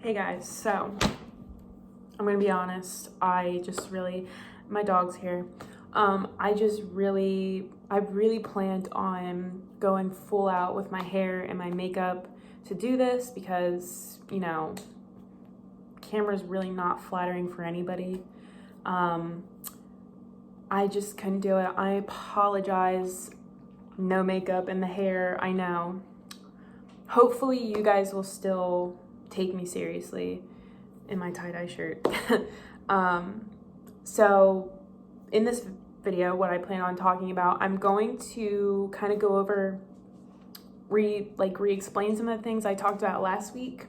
Hey guys, so I'm gonna be honest, my dog's here. I really planned on going full out with my hair and my makeup to do this because, camera's really not flattering for anybody. I just couldn't do it. I apologize. No makeup and the hair, I know. Hopefully you guys will still take me seriously in my tie-dye shirt. So in this video, what I plan on talking about, I'm going to kind of go over, re-explain some of the things I talked about last week.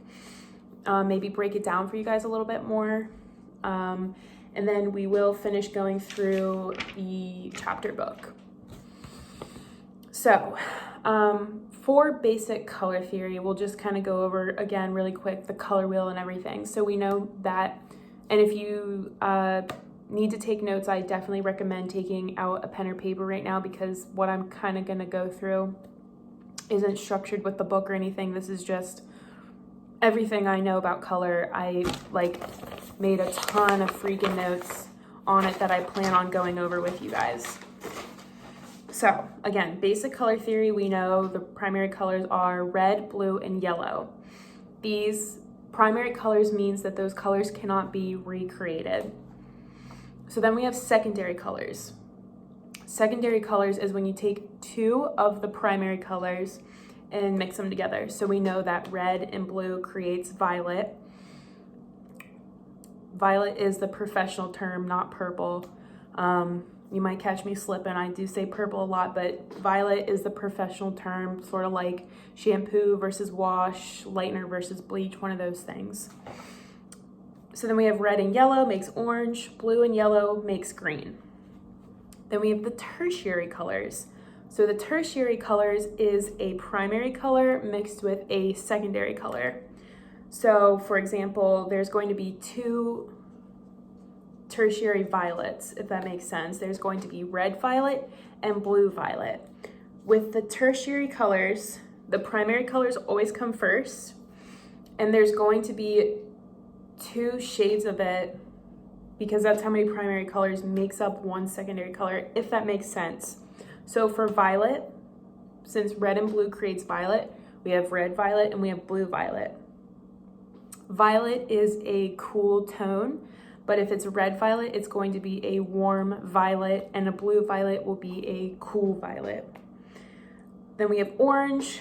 Maybe break it down for you guys a little bit more. And then we will finish going through the chapter book. So, for basic color theory, we'll just kind of go over, again, really quick, the color wheel and everything. So we know that, and if you need to take notes, I definitely recommend taking out a pen or paper right now, because what I'm kind of going to go through isn't structured with the book or anything. This is just everything I know about color. I made a ton of freaking notes on it that I plan on going over with you guys. So again, basic color theory, we know the primary colors are red, blue, and yellow. These primary colors means that those colors cannot be recreated. So then we have secondary colors. Secondary colors is when you take two of the primary colors and mix them together. So we know that red and blue creates violet. Violet is the professional term, not purple. You might catch me slipping. I do say purple a lot, but violet is the professional term, sort of like shampoo versus wash, lightener versus bleach, one of those things. So then we have red and yellow makes orange, blue and yellow makes green. Then we have the tertiary colors. So the tertiary colors is a primary color mixed with a secondary color. So for example, there's going to be two tertiary violets, if that makes sense. There's going to be red violet and blue violet. With the tertiary colors, the primary colors always come first, and there's going to be two shades of it, because that's how many primary colors makes up one secondary color, if that makes sense. So for violet, since red and blue creates violet, we have red violet and we have blue violet. Violet is a cool tone, but if it's red violet, it's going to be a warm violet, and a blue violet will be a cool violet. Then we have orange,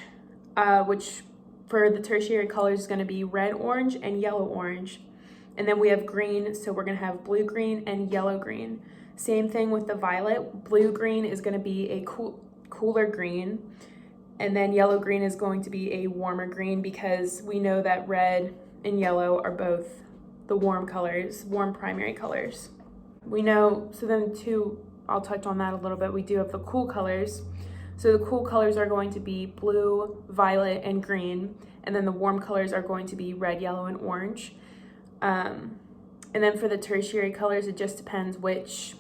which for the tertiary colors is going to be red orange and yellow orange. And then we have green, so we're going to have blue green and yellow green. Same thing with the violet. Blue green is going to be a cooler green, and then yellow green is going to be a warmer green, because we know that red and yellow are both the warm colors, warm primary colors. We know, so then I'll touch on that a little bit. We do have the cool colors. So the cool colors are going to be blue, violet, and green. And then the warm colors are going to be red, yellow, and orange. And then for the tertiary colors, it just depends which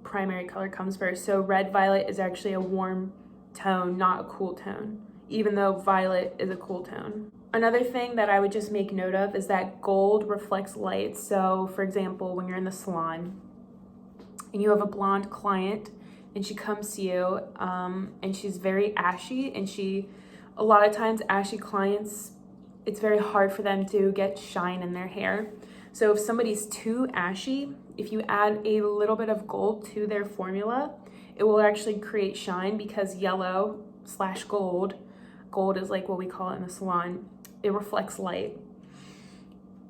primary color comes first. So red violet is actually a warm tone, not a cool tone, even though violet is a cool tone. Another thing that I would just make note of is that gold reflects light. So for example, when you're in the salon and you have a blonde client and she comes to you and she's very ashy, and a lot of times ashy clients, it's very hard for them to get shine in their hair. So if somebody's too ashy, if you add a little bit of gold to their formula, it will actually create shine, because yellow/gold, gold is like what we call it in the salon, it reflects light.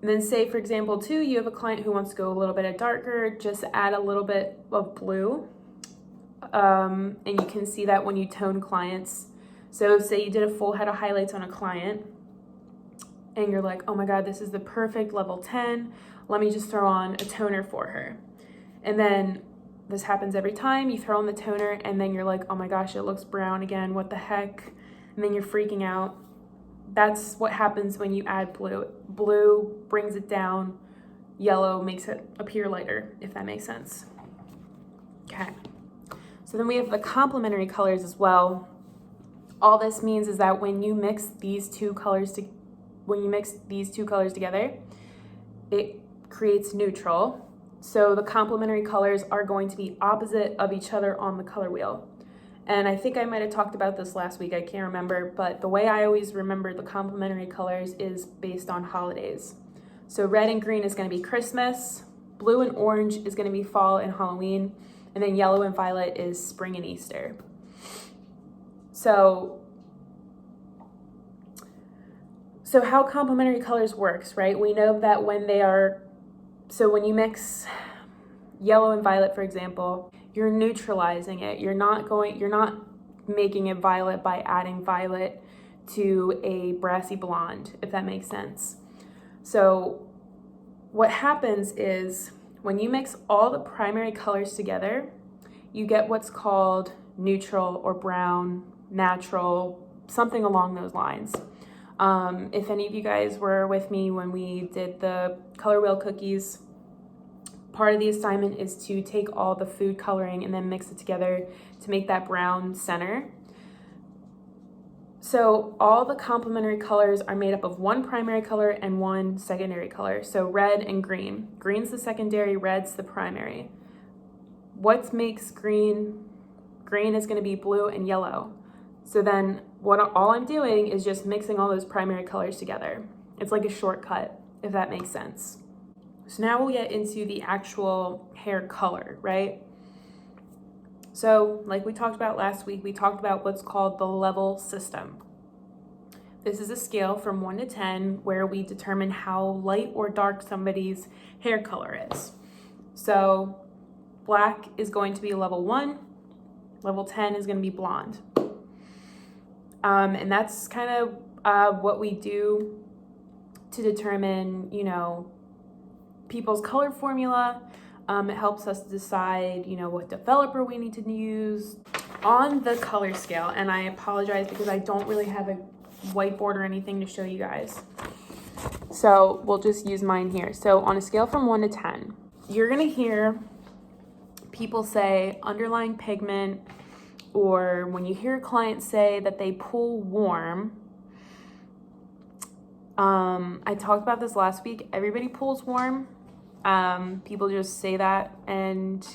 And then say, for example, too, you have a client who wants to go a little bit darker, just add a little bit of blue. And you can see that when you tone clients. So say you did a full head of highlights on a client, and you're like, oh my God, this is the perfect level 10. Let me just throw on a toner for her. And then this happens every time. You throw on the toner, and then you're like, oh my gosh, it looks brown again. What the heck? And then you're freaking out. That's what happens when you add blue. Blue brings it down. Yellow makes it appear lighter, if that makes sense. Okay. So then we have the complementary colors as well. All this means is that when you mix these two colors when you mix these two colors together, it creates neutral. So the complementary colors are going to be opposite of each other on the color wheel. And I think I might have talked about this last week, I can't remember, but the way I always remember the complementary colors is based on holidays. So red and green is going to be Christmas, blue and orange is going to be fall and Halloween, and then yellow and violet is spring and Easter. So how complementary colors works, right? We know that when you mix yellow and violet, for example, you're neutralizing it. You're not making it violet by adding violet to a brassy blonde, if that makes sense. So what happens is when you mix all the primary colors together, you get what's called neutral or brown, natural, something along those lines. If any of you guys were with me when we did the color wheel cookies, part of the assignment is to take all the food coloring and then mix it together to make that brown center. So all the complementary colors are made up of one primary color and one secondary color. So red and green. Green's the secondary, red's the primary. What makes green? Green is going to be blue and yellow. So then all I'm doing is just mixing all those primary colors together. It's like a shortcut, if that makes sense. So now we'll get into the actual hair color, right? So like we talked about last week, we talked about what's called the level system. This is a scale from 1 to 10 where we determine how light or dark somebody's hair color is. So black is going to be level 1, level 10 is going to be blonde. And that's kind of what we do to determine, people's color formula. It helps us decide, what developer we need to use on the color scale. And I apologize because I don't really have a whiteboard or anything to show you guys. So we'll just use mine here. So on a scale from 1 to 10, you're going to hear people say underlying pigment, or when you hear clients say that they pull warm. I talked about this last week. Everybody pulls warm. People just say that, and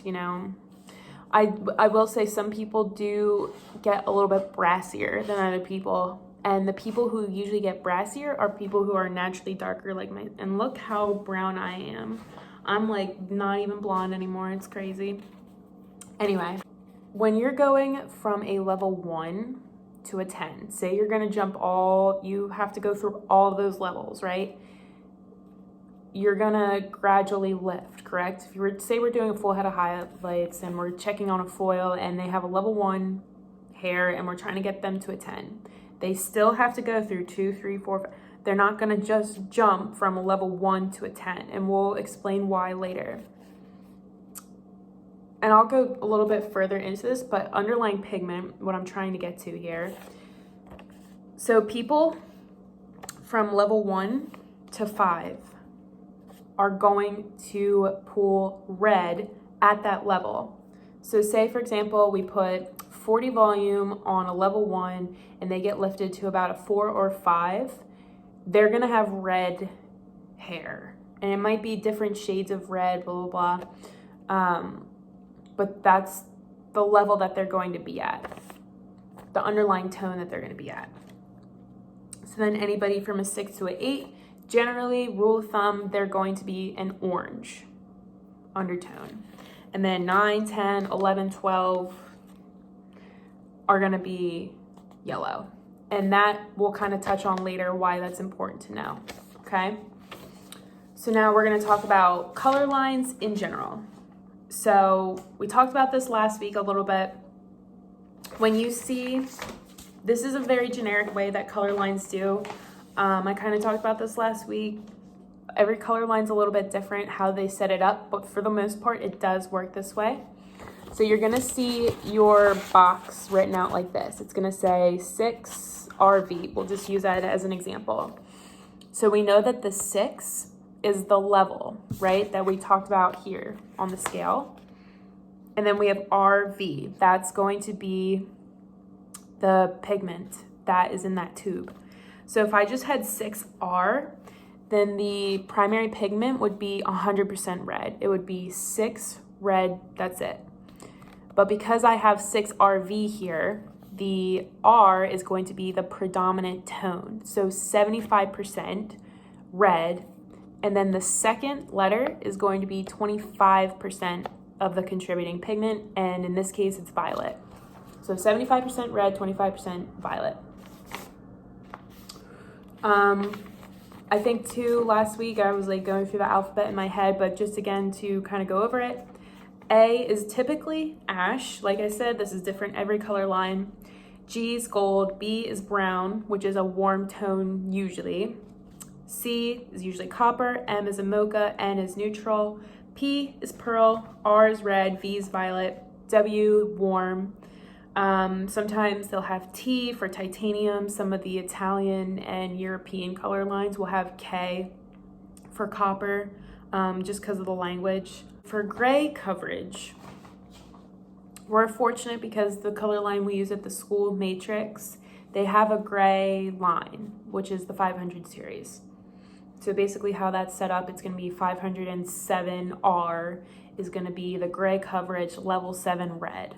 I will say some people do get a little bit brassier than other people, and the people who usually get brassier are people who are naturally darker like me. And look how brown I am. I'm like not even blonde anymore. It's crazy. Anyway, when you're going from a level 1 to a 10, say you're going to you have to go through all of those levels, right? You're gonna gradually lift, correct? If you were, say we're doing a full head of highlights and we're checking on a foil and they have a level 1 hair and we're trying to get them to a 10, they still have to go through 2, 3, 4, 5. They're not gonna just jump from a level 1 to a 10, and we'll explain why later. And I'll go a little bit further into this, but underlying pigment, what I'm trying to get to here. So people from level 1 to 5 are going to pull red at that level. So say, for example, we put 40 volume on a level 1 and they get lifted to about a 4 or 5, they're gonna have red hair. And it might be different shades of red, blah, blah, blah. But that's the level that they're going to be at, the underlying tone that they're gonna be at. So then anybody from a 6 to an 8, generally, rule of thumb, they're going to be an orange undertone. And then 9, 10, 11, 12 are going to be yellow. And that we'll kind of touch on later why that's important to know, okay? So now we're going to talk about color lines in general. So we talked about this last week a little bit. When you see, this is a very generic way that color lines do. I kind of talked about this last week. Every color line's a little bit different how they set it up, but for the most part, it does work this way. So you're gonna see your box written out like this. It's gonna say 6 RV. We'll just use that as an example. So we know that the 6 is the level, right, that we talked about here on the scale. And then we have RV. That's going to be the pigment that is in that tube. So if I just had 6R, then the primary pigment would be 100% red. It would be 6 red, that's it. But because I have 6RV here, the R is going to be the predominant tone. So 75% red, and then the second letter is going to be 25% of the contributing pigment, and in this case, it's violet. So 75% red, 25% violet. I think too, last week I was like going through the alphabet in my head, but just again to kind of go over it. A is typically ash. Like I said, this is different every color line. G is gold. B is brown, which is a warm tone usually. C is usually copper. M is a mocha. N is neutral. P is pearl. R is red. V is violet. W, warm. Sometimes they'll have T for titanium. Some of the Italian and European color lines will have K for copper, just because of the language. For gray coverage, we're fortunate because the color line we use at the school, Matrix, they have a gray line, which is the 500 series. So basically how that's set up, it's going to be 507R is going to be the gray coverage, level 7 red.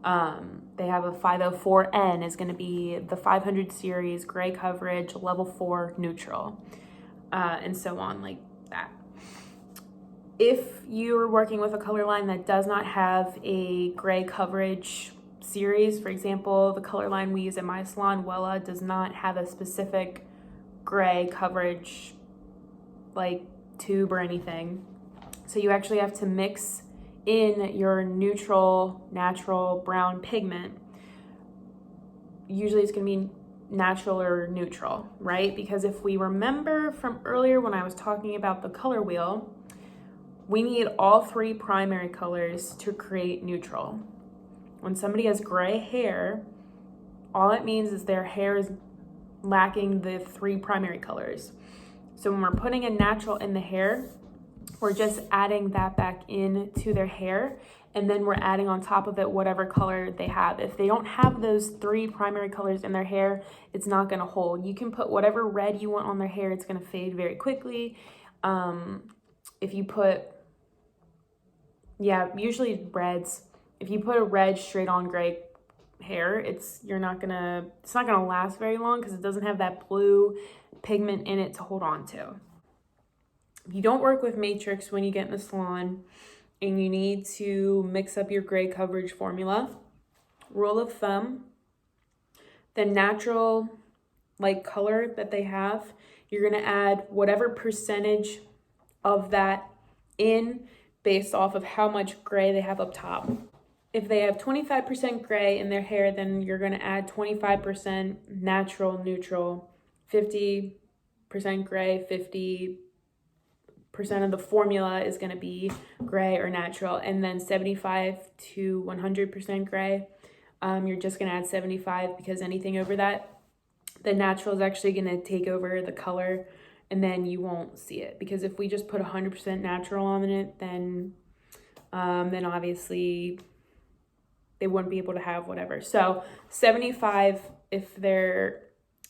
They have a 504N is going to be the 500 series, gray coverage, level 4 neutral, and so on like that. If you're working with a color line that does not have a gray coverage series, for example, the color line we use at my salon, Wella, does not have a specific gray coverage like tube or anything. So you actually have to mix in your neutral, natural brown pigment. Usually it's going to be natural or neutral, right? Because if we remember from earlier when I was talking about the color wheel, we need all 3 primary colors to create neutral. When somebody has gray hair, all it means is their hair is lacking the 3 primary colors. So when we're putting a natural in the hair, we're just adding that back into their hair, and then we're adding on top of it whatever color they have. If they don't have those 3 primary colors in their hair, it's not gonna hold. You can put whatever red you want on their hair, it's gonna fade very quickly. If you put, usually reds. If you put a red straight on gray hair, it's not gonna last very long because it doesn't have that blue pigment in it to hold on to. If you don't work with Matrix when you get in the salon and you need to mix up your gray coverage formula, rule of thumb, the natural like color that they have, you're gonna add whatever percentage of that in based off of how much gray they have up top. If they have 25% gray in their hair, then you're gonna add 25% natural, neutral, 50% gray, 50% of the formula is going to be gray or natural, and then 75 to 100% gray, you're just going to add 75 because anything over that, the natural is actually going to take over the color, and then you won't see it. Because if we just put 100% natural on it, then obviously they wouldn't be able to have whatever. So 75 if they're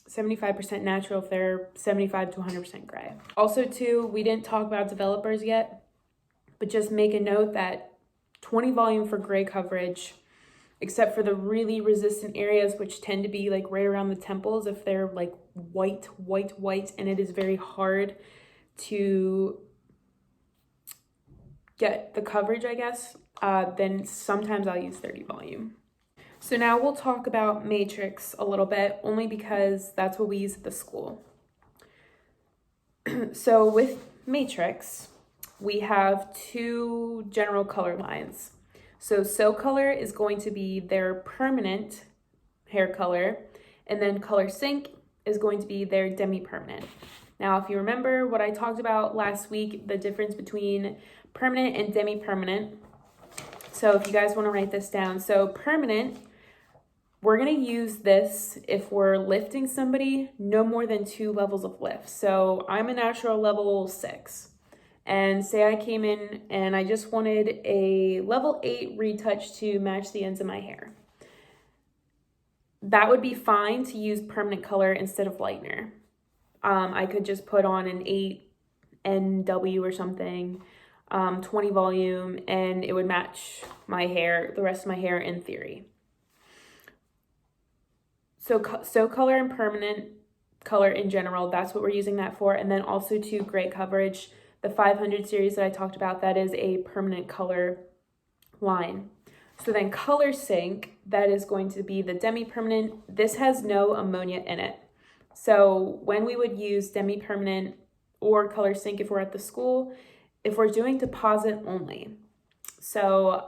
75% natural, if they're 75 to 100% gray. Also too, we didn't talk about developers yet, but just make a note that 20 volume for gray coverage, except for the really resistant areas, which tend to be like right around the temples, if they're like white, and it is very hard to get the coverage, I guess, then sometimes I'll use 30 volume. So now we'll talk about Matrix a little bit, only because that's what we use at the school. So with Matrix, we have 2 general color lines. So color is going to be their permanent hair color, and then color sync is going to be their demi-permanent. Now, if you remember what I talked about last week, the difference between permanent and demi-permanent. So if you guys want to write this down. So permanent, we're going to use this if we're lifting somebody no more than 2 levels of lift. So I'm a natural level 6. And say I came in and I just wanted a level 8 retouch to match the ends of my hair. that would be fine to use permanent color instead of lightener. I could just put on an 8 NW or something, 20 volume, and it would match my hair, the rest of my hair in theory. So color and permanent color in general, that's what we're using that for. And then also to great coverage, the 500 series that I talked about, that is a permanent color line. So then color sync, that is going to be the demi-permanent. This has no ammonia in it. So when we would use demi-permanent or color sync if we're at the school, if we're doing deposit only. So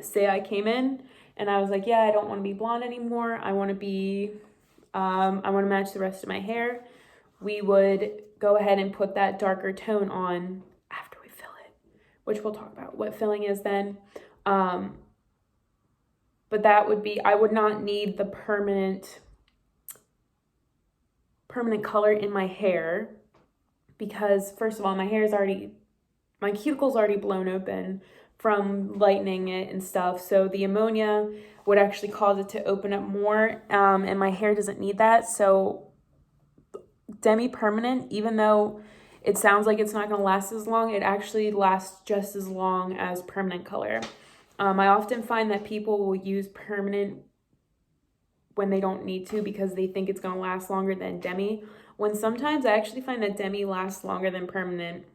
say I came in and I was like, yeah, I don't want to be blonde anymore. I want to be, I want to match the rest of my hair. We would go ahead and put that darker tone on after we fill it, which we'll talk about what filling is then. But that would be, I would not need the permanent color in my hair because first of all, my cuticle's already blown open from lightening it and stuff. So the ammonia would actually cause it to open up more, and my hair doesn't need that. So demi-permanent, even though it sounds like it's not going to last as long, it actually lasts just as long as permanent color. I often find that people will use permanent when they don't need to because they think it's going to last longer than demi, when sometimes I actually find that demi lasts longer than permanent.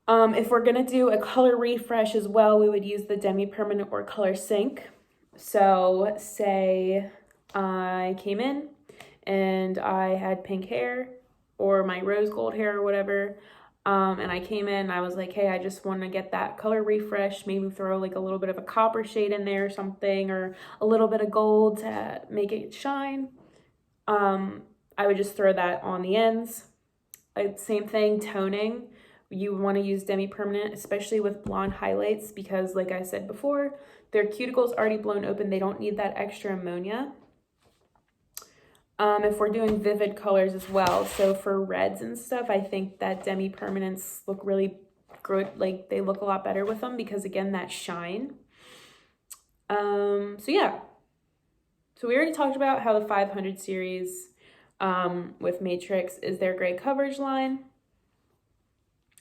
If we're going to do a color refresh as well, we would use the demi-permanent or color sync. So say I came in and I had pink hair or my rose gold hair or whatever, and I came in and I was like, hey, I just want to get that color refresh, maybe throw like a little bit of a copper shade in there or something, or a little bit of gold to make it shine. I would just throw that on the ends. Same thing, toning. You want to use demi-permanent, especially with blonde highlights, because like I said before, their cuticle's already blown open. They don't need that extra ammonia. If we're doing vivid colors as well, so for reds and stuff, I think that demi-permanents look really good. Like they look a lot better with them because again, that shine. So yeah. So we already talked about how the 500 series with Matrix is their gray coverage line.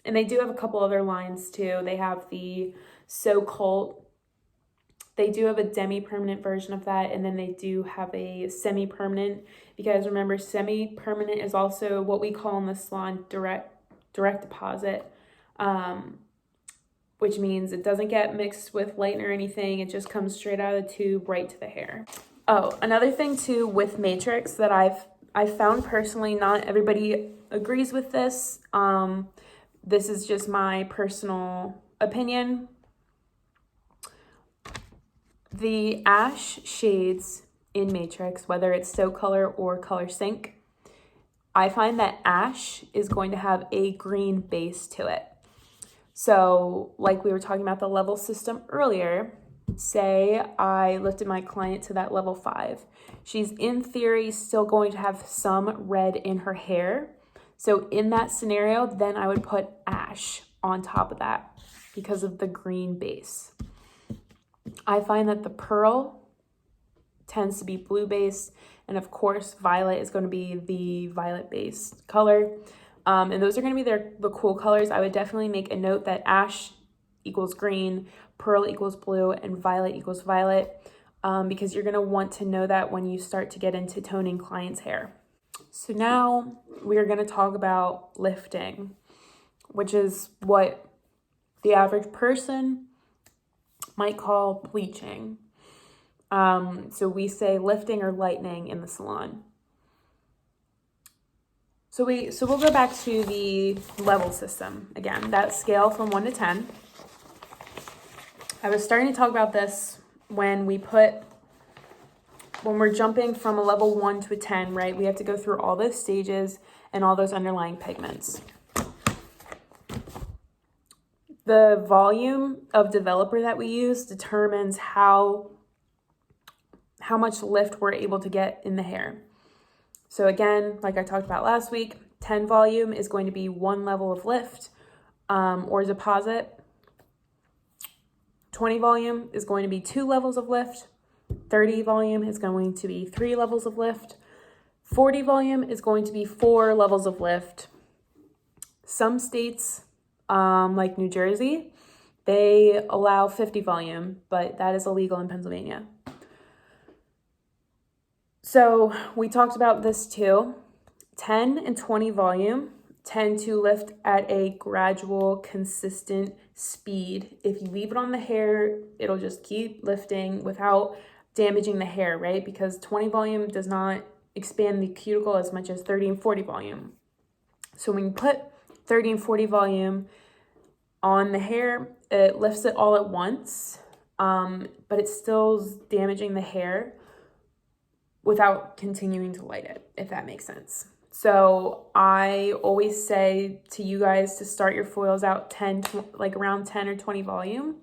And they do have a couple other lines too. They have the So Cult. They do have a demi-permanent version of that, and then they do have a semi-permanent. You guys remember, semi-permanent is also what we call in the salon direct deposit, which means it doesn't get mixed with lightener or anything. It just comes straight out of the tube right to the hair. Oh, another thing too with Matrix that I've found personally, not everybody agrees with this. This is just my personal opinion. The ash shades in Matrix, whether it's So Color or Color Sync, I find that ash is going to have a green base to it. So like we were talking about the level system earlier, say I lifted my client to that level 5. She's in theory still going to have some red in her hair. So in that scenario, then I would put ash on top of that because of the green base. I find that the pearl tends to be blue based, and of course violet is going to be the violet based color, and those are going to be the cool colors. I would definitely make a note that ash equals green, pearl equals blue, and violet equals violet, because you're going to want to know that when you start to get into toning clients' hair. So now we are going to talk about lifting, which is what the average person might call bleaching. So we say lifting or lightening in the salon. So we'll go back to the level system again, that scale from 1 to 10. I was starting to talk about this when we're jumping from a level 1 to a 10, right? We have to go through all those stages and all those underlying pigments. The volume of developer that we use determines how much lift we're able to get in the hair. So again, like I talked about last week, 10 volume is going to be 1 level of lift or deposit. 20 volume is going to be 2 levels of lift, 30 volume is going to be 3 levels of lift. 40 volume is going to be 4 levels of lift. Some states, like New Jersey, they allow 50 volume, but that is illegal in Pennsylvania. So we talked about this too. 10 and 20 volume tend to lift at a gradual, consistent speed. If you leave it on the hair, it'll just keep lifting without damaging the hair, right? Because 20 volume does not expand the cuticle as much as 30 and 40 volume. So when you put 30 and 40 volume on the hair, it lifts it all at once, but it's still damaging the hair without continuing to light it, if that makes sense. So I always say to you guys to start your foils out around 10 or 20 volume,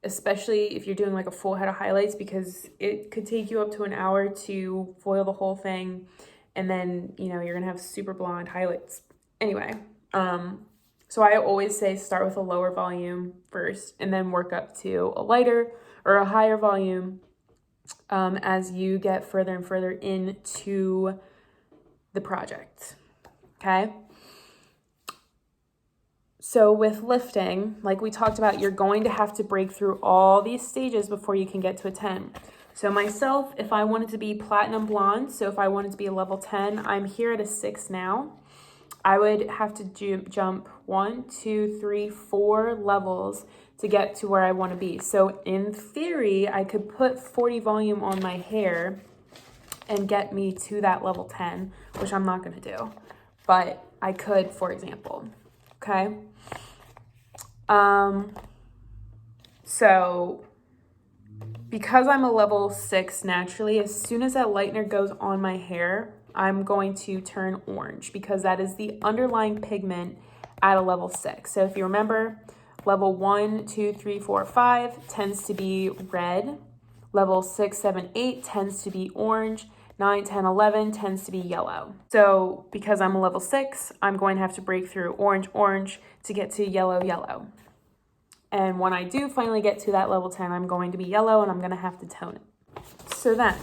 especially if you're doing like a full head of highlights, because it could take you up to an hour to foil the whole thing. And then, you're gonna have super blonde highlights. Anyway, so I always say start with a lower volume first and then work up to a lighter or a higher volume as you get further and further into the project, okay? So with lifting, like we talked about, you're going to have to break through all these stages before you can get to a 10. So myself, if I wanted to be platinum blonde, so if I wanted to be a level 10, I'm here at a 6 now. I would have to jump 1, 2, 3, 4 levels to get to where I want to be. So in theory, I could put 40 volume on my hair and get me to that level 10, which I'm not going to do, but I could, for example, okay? So because I'm a level 6 naturally, as soon as that lightener goes on my hair, I'm going to turn orange because that is the underlying pigment at a level 6. So if you remember, level 1, 2, 3, 4, 5 tends to be red. Level 6, 7, 8 tends to be orange. 9, 10, 11 tends to be yellow. So because I'm a level 6, I'm going to have to break through orange to get to yellow. And when I do finally get to that level 10, I'm going to be yellow and I'm going to have to tone it. So then,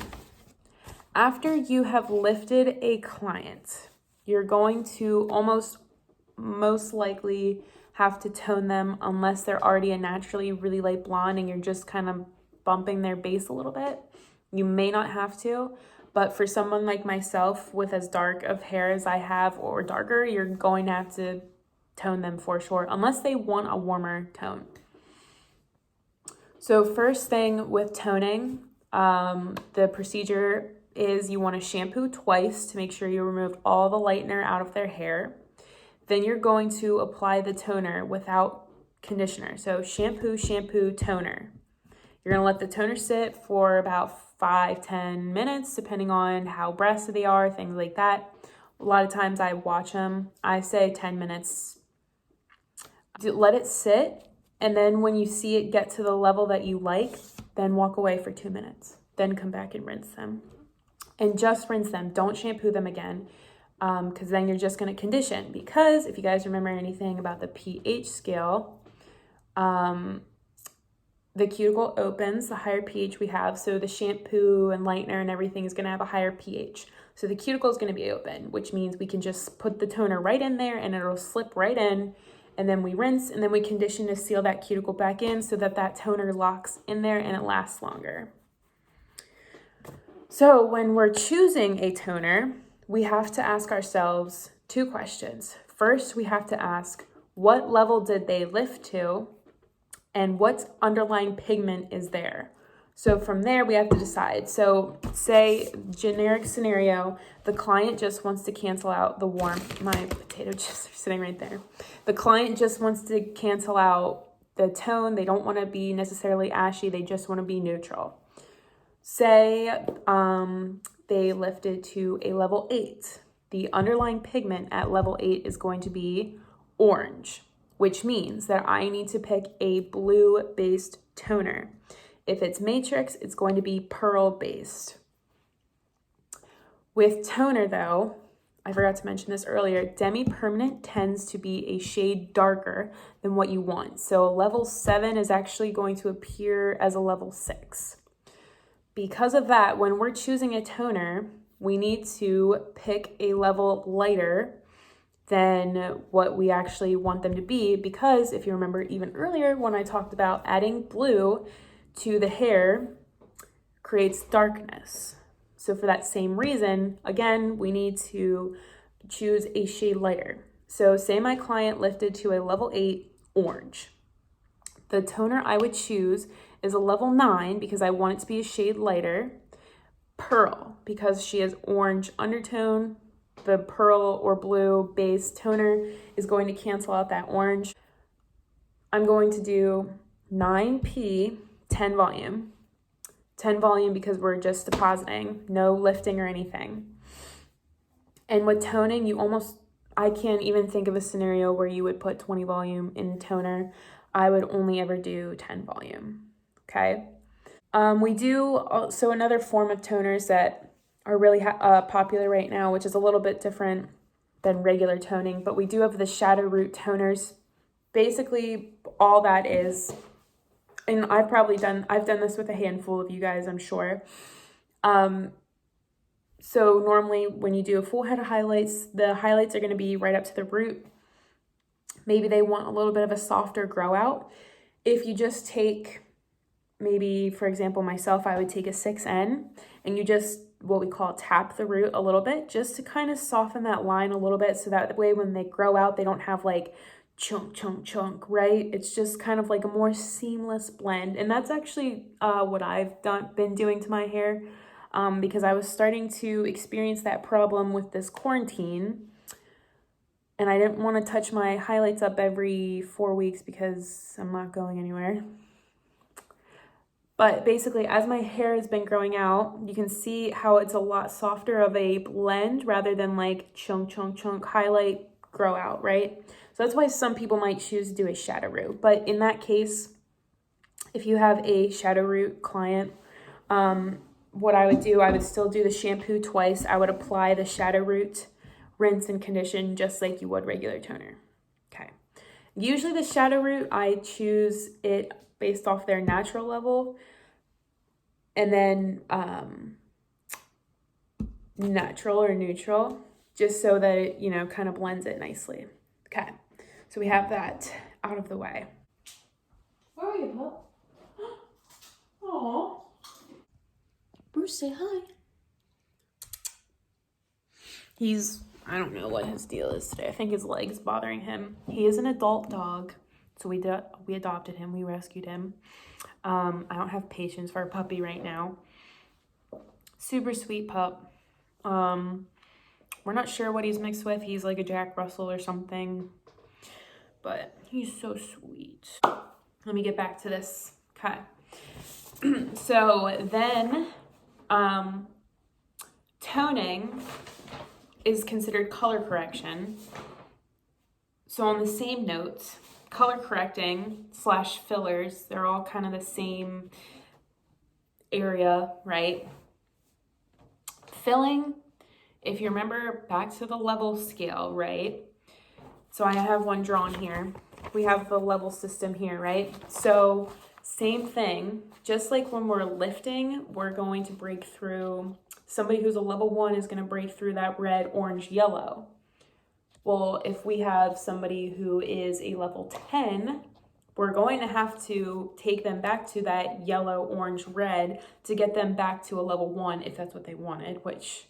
after you have lifted a client, you're going to most likely have to tone them unless they're already a naturally really light blonde and you're just kind of bumping their base a little bit. You may not have to, but for someone like myself with as dark of hair as I have or darker, you're going to have to tone them for sure, unless they want a warmer tone. So first thing with toning, the procedure is you want to shampoo twice to make sure you removed all the lightener out of their hair. Then you're going to apply the toner without conditioner. So shampoo, toner. You're going to let the toner sit for about 5-10 minutes, depending on how breasted they are, things like that. A lot of times I watch them. I say 10 minutes. Let it sit. And then when you see it get to the level that you like, then walk away for 2 minutes. Then come back and rinse them. And just rinse them. Don't shampoo them again, because then you're just going to condition. Because if you guys remember anything about the pH scale, the cuticle opens the higher pH we have. So the shampoo and lightener and everything is going to have a higher pH. So the cuticle is going to be open, which means we can just put the toner right in there and it'll slip right in. And then we rinse and then we condition to seal that cuticle back in so that that toner locks in there and it lasts longer. So when we're choosing a toner, we have to ask ourselves 2 questions. First, we have to ask, what level did they lift to? And what underlying pigment is there? So from there, we have to decide. So say, generic scenario, the client just wants to cancel out the warmth. My potato chips are sitting right there. The client just wants to cancel out the tone. They don't want to be necessarily ashy. They just want to be neutral. Say they lifted to a level 8. The underlying pigment at level 8 is going to be orange, which means that I need to pick a blue-based toner. If it's matrix, it's going to be pearl-based. With toner, though, I forgot to mention this earlier, demi-permanent tends to be a shade darker than what you want. So a level 7 is actually going to appear as a level 6. because of that, when we're choosing a toner, we need to pick a level lighter than what we actually want them to be, because if you remember even earlier when I talked about adding blue to the hair creates darkness. So for that same reason, again, we need to choose a shade lighter. So say my client lifted to a level 8 orange. The toner I would choose is a level 9 because I want it to be a shade lighter. Pearl, because she has orange undertone. The pearl or blue base toner is going to cancel out that orange. I'm going to do 9P, 10 volume. 10 volume because we're just depositing, no lifting or anything. And with toning, I can't even think of a scenario where you would put 20 volume in toner. I would only ever do 10 volume, okay? We do also another form of toners that are really popular right now, which is a little bit different than regular toning, but we do have the shadow root toners. Basically, all that is, and I've done this with a handful of you guys, I'm sure. So normally when you do a full head of highlights, the highlights are going to be right up to the root. Maybe they want a little bit of a softer grow out. If you just take, maybe for example myself, I would take a 6N and you just what we call tap the root a little bit just to kind of soften that line a little bit, so that way when they grow out they don't have like chunk, right? It's just kind of like a more seamless blend. And that's actually what I've been doing to my hair, because I was starting to experience that problem with this quarantine, and I didn't want to touch my highlights up every 4 weeks because I'm not going anywhere. But basically, as my hair has been growing out, you can see how it's a lot softer of a blend rather than like chunk, highlight, grow out, right? So that's why some people might choose to do a shadow root. But in that case, if you have a shadow root client, what I would do, I would still do the shampoo twice. I would apply the shadow root, rinse and condition just like you would regular toner. Okay. Usually the shadow root, I choose it based off their natural level, and then natural or neutral, just so that it, you know, kind of blends it nicely. Okay, so we have that out of the way. Where are you, pup? Aww. Bruce, say hi. I don't know what his deal is today. I think his leg's bothering him. He is an adult dog, so we adopted him, we rescued him. I don't have patience for a puppy right now. Super sweet pup. We're not sure what he's mixed with. He's like a Jack Russell or something, but he's so sweet. Let me get back to this. Okay. So then, toning is considered color correction. So on the same note, color correcting / fillers, they're all kind of the same area, right? Filling, if you remember back to the level scale, right? So I have one drawn here. We have the level system here, right? So same thing, just like when we're lifting, we're going to break through, somebody who's a level 1 is going to break through that red, orange, yellow. Well, if we have somebody who is a level 10, we're going to have to take them back to that yellow, orange, red to get them back to a level 1 if that's what they wanted, which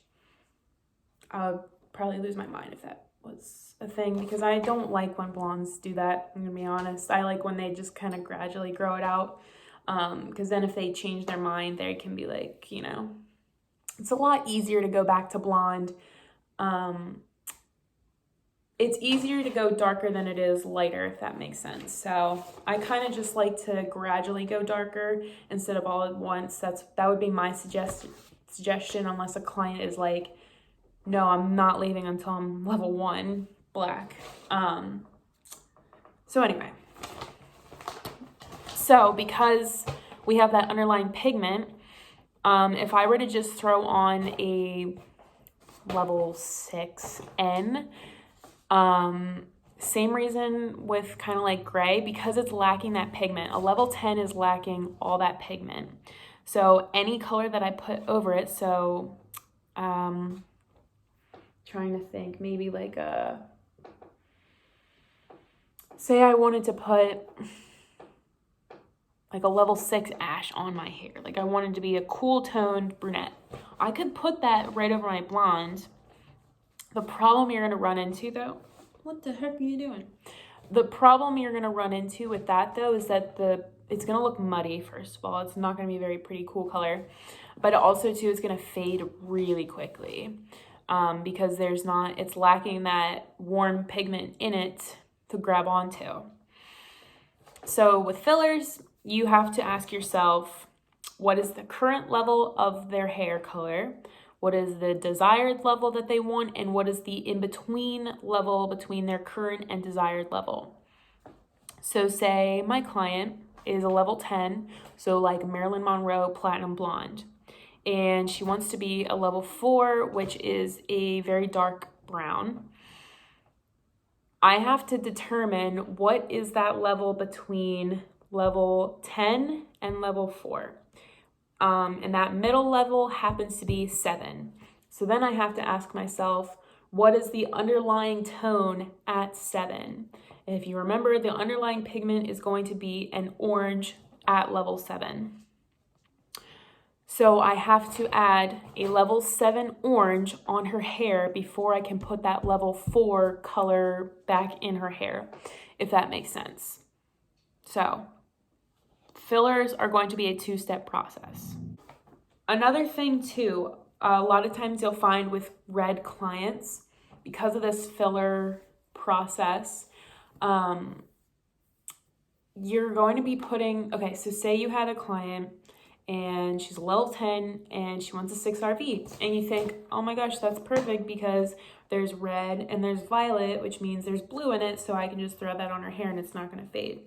I would probably lose my mind if that was a thing, because I don't like when blondes do that, I'm going to be honest. I like when they just kind of gradually grow it out, because then if they change their mind, they can be like, you know, it's a lot easier to go back to blonde. It's easier to go darker than it is lighter, if that makes sense. So I kind of just like to gradually go darker instead of all at once. That would be my suggestion, unless a client is like, no, I'm not leaving until I'm level 1 black. So anyway, so because we have that underlying pigment, if I were to just throw on a level 6N, same reason with kind of like gray, because it's lacking that pigment. A level 10 is lacking all that pigment. So any color that I put over it, so trying to think, maybe like say I wanted to put like a level 6 ash on my hair. Like I wanted to be a cool toned brunette. I could put that right over my blonde. The problem you're gonna run into though, what the heck are you doing? The problem you're gonna run into with that though is that it's gonna look muddy, first of all. It's not gonna be a very pretty cool color. But also too, it's gonna fade really quickly because it's lacking that warm pigment in it to grab onto. So with fillers, you have to ask yourself, what is the current level of their hair color? What is the desired level that they want? And what is the in-between level between their current and desired level? So say my client is a level 10, so like Marilyn Monroe Platinum Blonde. And she wants to be a level 4, which is a very dark brown. I have to determine what is that level between level 10 and level 4. And that middle level happens to be 7. So then I have to ask myself, what is the underlying tone at 7? And if you remember, the underlying pigment is going to be an orange at level 7. So I have to add a level 7 orange on her hair before I can put that level 4 color back in her hair, if that makes sense. So fillers are going to be a 2-step process. Another thing too, a lot of times you'll find with red clients, because of this filler process, you're going to be putting, okay, so say you had a client and she's a level 10 and she wants a 6RV, and you think, oh my gosh, that's perfect because there's red and there's violet, which means there's blue in it, so I can just throw that on her hair and it's not going to fade.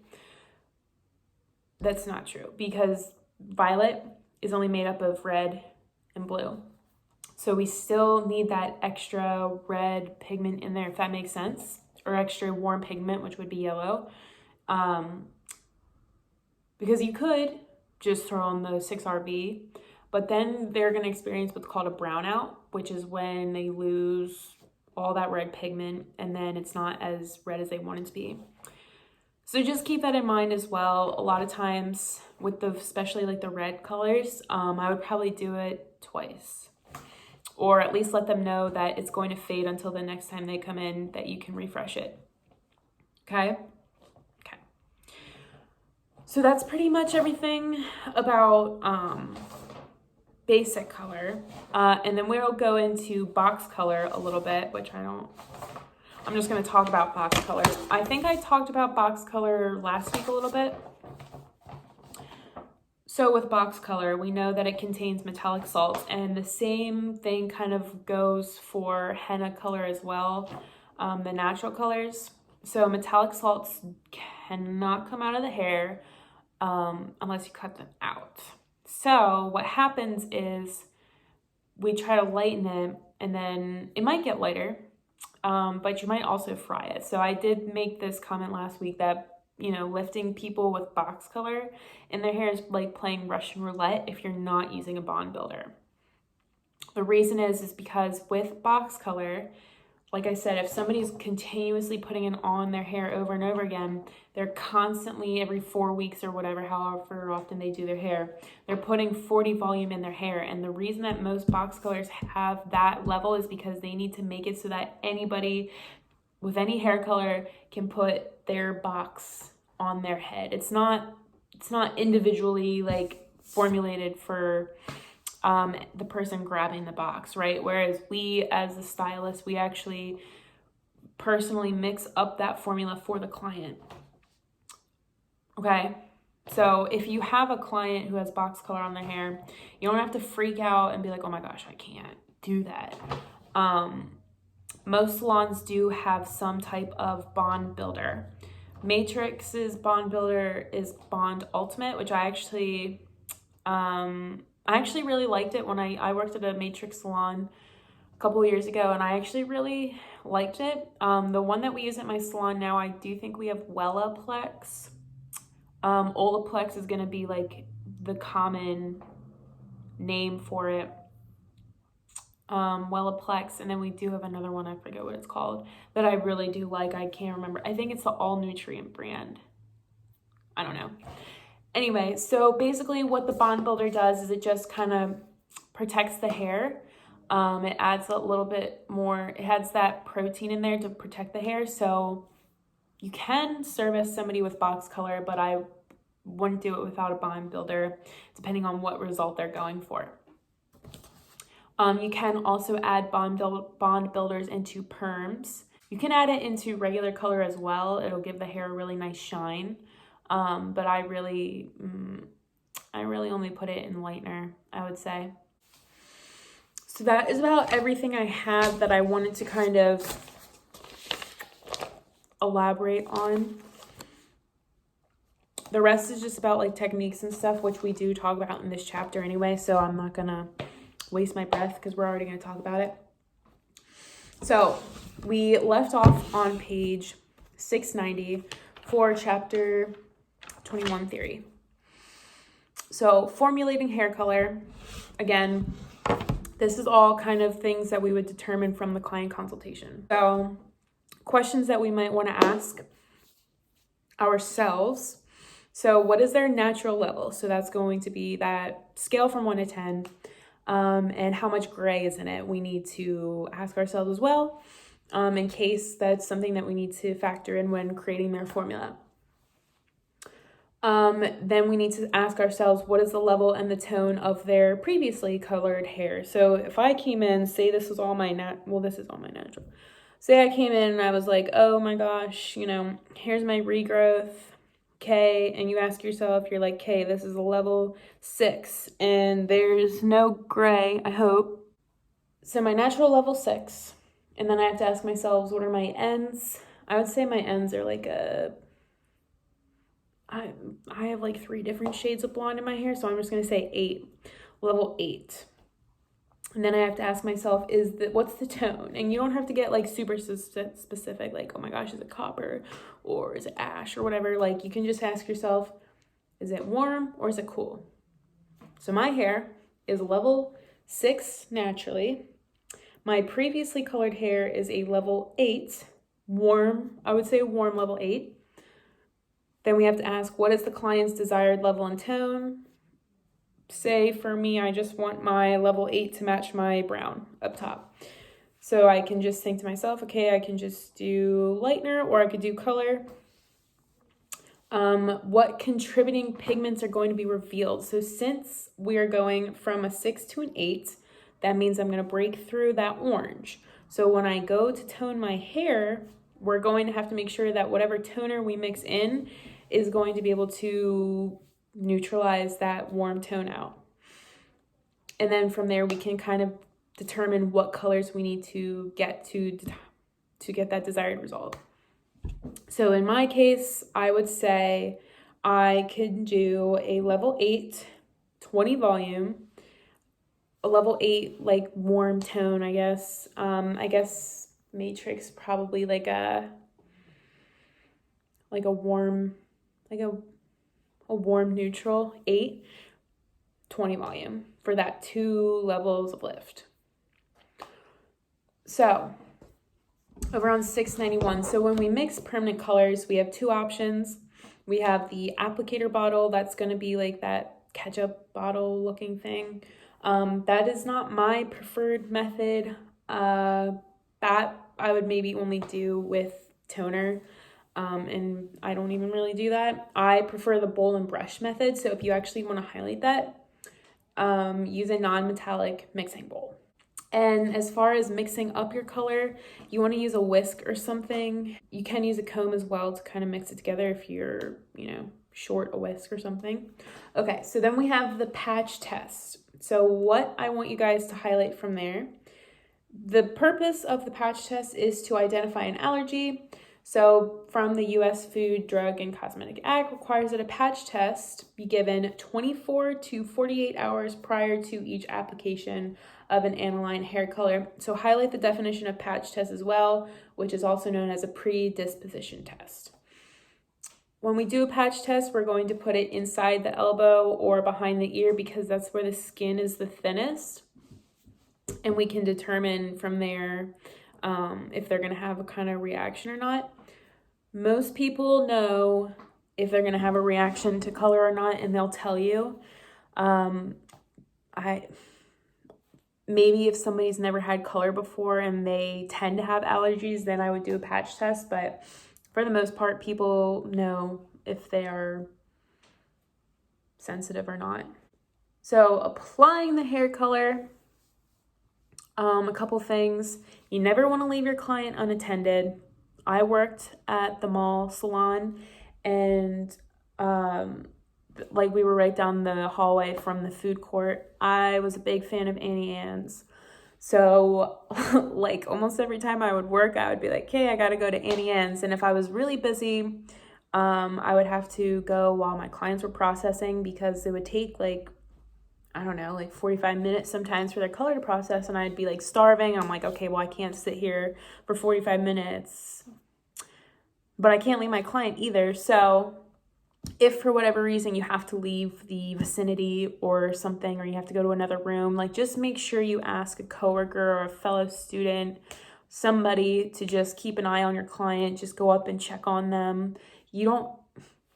That's not true, because violet is only made up of red and blue. So we still need that extra red pigment in there, if that makes sense, or extra warm pigment, which would be yellow. Because you could just throw on the 6RV, but then they're going to experience what's called a brownout, which is when they lose all that red pigment and then it's not as red as they want it to be. So just keep that in mind as well. A lot of times with especially like the red colors, I would probably do it twice, or at least let them know that it's going to fade until the next time they come in, that you can refresh it. Okay. So that's pretty much everything about basic color. And then we'll go into box color a little bit, which I'm just going to talk about box color. I think I talked about box color last week a little bit. So with box color, we know that it contains metallic salts, and the same thing kind of goes for henna color as well, the natural colors. So metallic salts cannot come out of the hair unless you cut them out. So what happens is we try to lighten it, and then it might get lighter, but you might also fry it. So I did make this comment last week that, lifting people with box color in their hair is like playing Russian roulette if you're not using a bond builder. The reason is because with box color, like I said, if somebody's continuously putting it on their hair over and over again, they're constantly every 4 weeks or whatever, however often they do their hair, they're putting 40 volume in their hair. And the reason that most box colors have that level is because they need to make it so that anybody with any hair color can put their box on their head. It's not individually like formulated for the person grabbing the box, right? Whereas we, as a stylist, we actually personally mix up that formula for the client. Okay, so if you have a client who has box color on their hair, you don't have to freak out and be like, oh my gosh, I can't do that. Most salons do have some type of bond builder. Matrix's bond builder is Bond Ultimate, which I actually really liked it when I worked at a Matrix salon a couple of years ago, and I actually really liked it. The one that we use at my salon now, I do think we have Wellaplex. Olaplex is going to be like the common name for it. Wellaplex, and then we do have another one, I forget what it's called, that I really do like. I can't remember. I think it's the All Nutrient brand. I don't know. Anyway, so basically what the Bond Builder does is it just kind of protects the hair. It adds a little bit more, it adds that protein in there to protect the hair. So you can service somebody with box color, but I wouldn't do it without a Bond Builder, depending on what result they're going for. You can also add bond builders into perms. You can add it into regular color as well. It'll give the hair a really nice shine. But I really only put it in lightener, I would say. So that is about everything I have that I wanted to kind of elaborate on. The rest is just about like techniques and stuff, which we do talk about in this chapter anyway, so I'm not gonna waste my breath because we're already going to talk about it. So we left off on page 690 for chapter 21 theory. So formulating hair color, again, this is all kind of things that we would determine from the client consultation. So questions that we might want to ask ourselves. So what is their natural level? So that's going to be that scale from 1 to 10. And how much gray is in it. We need to ask ourselves as well, in case that's something that we need to factor in when creating their formula. Then we need to ask ourselves, what is the level and the tone of their previously colored hair? So if I came in, say this was all my this is all my natural. Say I came in and I was like, oh my gosh, here's my regrowth. Okay, and you ask yourself, you're like, okay, this is a level 6 and there's no gray, I hope. So my natural level 6, and then I have to ask myself, what are my ends? I would say my ends are like I have like 3 different shades of blonde in my hair, so I'm just gonna say 8, level 8. And then I have to ask myself, what's the tone? And you don't have to get like super specific, like, oh my gosh, is it copper or is it ash or whatever? Like, you can just ask yourself, is it warm or is it cool? So my hair is level 6 naturally. My previously colored hair is a level 8, warm, I would say a warm level 8. Then we have to ask, what is the client's desired level and tone? Say for me, I just want my level 8 to match my brown up top. So I can just think to myself, okay, I can just do lightener or I could do color. What contributing pigments are going to be revealed? So since we are going from a 6 to an 8, that means I'm going to break through that orange. So when I go to tone my hair, we're going to have to make sure that whatever toner we mix in is going to be able to neutralize that warm tone out. And then from there we can kind of determine what colors we need to get to get that desired result. So in my case, I would say I could do a level 8 20 volume, a level 8 like warm tone, I guess. I guess Matrix probably like a warm neutral 8 20 volume for that 2 levels of lift. So over on 691, so when we mix permanent colors, we have 2 options. We have the applicator bottle, that's going to be like that ketchup bottle looking thing. That is not my preferred method. That I would maybe only do with toner. And I don't even really do that. I prefer the bowl and brush method. So if you actually want to highlight that, use a non-metallic mixing bowl. And as far as mixing up your color, you want to use a whisk or something. You can use a comb as well to kind of mix it together if you're, short a whisk or something. Okay, so then we have the patch test. So what I want you guys to highlight from there, the purpose of the patch test is to identify an allergy. So from the U.S. Food, Drug, and Cosmetic Act requires that a patch test be given 24 to 48 hours prior to each application of an aniline hair color. So highlight the definition of patch test as well, which is also known as a predisposition test. when we do a patch test, we're going to put it inside the elbow or behind the ear because that's where the skin is the thinnest. And we can determine from there if they're going to have a kind of reaction or not. Most people know if they're going to have a reaction to color or not, and they'll tell you. Maybe if somebody's never had color before and they tend to have allergies, then I would do a patch test. But for the most part, people know if they are sensitive or not. So applying the hair color, a couple things. You never want to leave your client unattended. I worked at the mall salon, and like we were right down the hallway from the food court. I was a big fan of Auntie Anne's. So like almost every time I would work, I would be like, hey, I got to go to Auntie Anne's. And if I was really busy, I would have to go while my clients were processing because it would take like 45 minutes sometimes for their color to process, and I'd be like starving. I'm like, okay, well, I can't sit here for 45 minutes, but I can't leave my client either. So if for whatever reason you have to leave the vicinity or something, or you have to go to another room, like just make sure you ask a coworker or a fellow student, somebody to just keep an eye on your client, just go up and check on them. You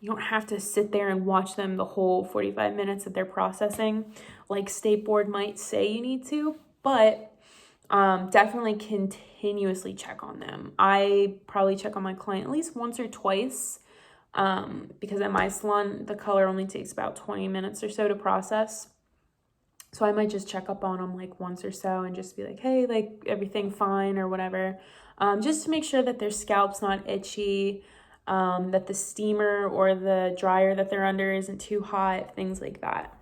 don't have to sit there and watch them the whole 45 minutes that they're processing, like State Board might say you need to, but definitely continuously check on them. I probably check on my client at least once or twice because at my salon, the color only takes about 20 minutes or so to process. So I might just check up on them like once or so and just be like, hey, like everything fine or whatever, just to make sure that their scalp's not itchy, that the steamer or the dryer that they're under isn't too hot, things like that.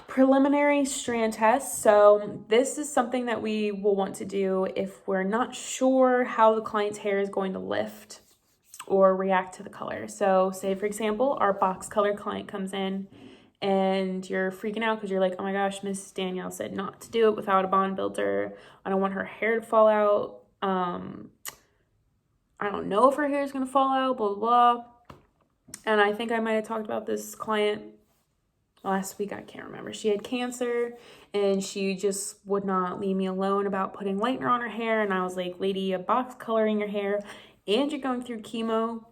Preliminary strand test. So this is something that we will want to do if we're not sure how the client's hair is going to lift or react to the color. So say, for example, our box color client comes in and you're freaking out because you're like, oh my gosh, Mrs. Danielle said not to do it without a bond builder. I don't want her hair to fall out. I don't know if her hair is going to fall out, blah, blah, blah. And I think I might have talked about this client last week. I can't remember. She had cancer and she just would not leave me alone about putting lightener on her hair. And I was like, lady, you box coloring your hair and you're going through chemo.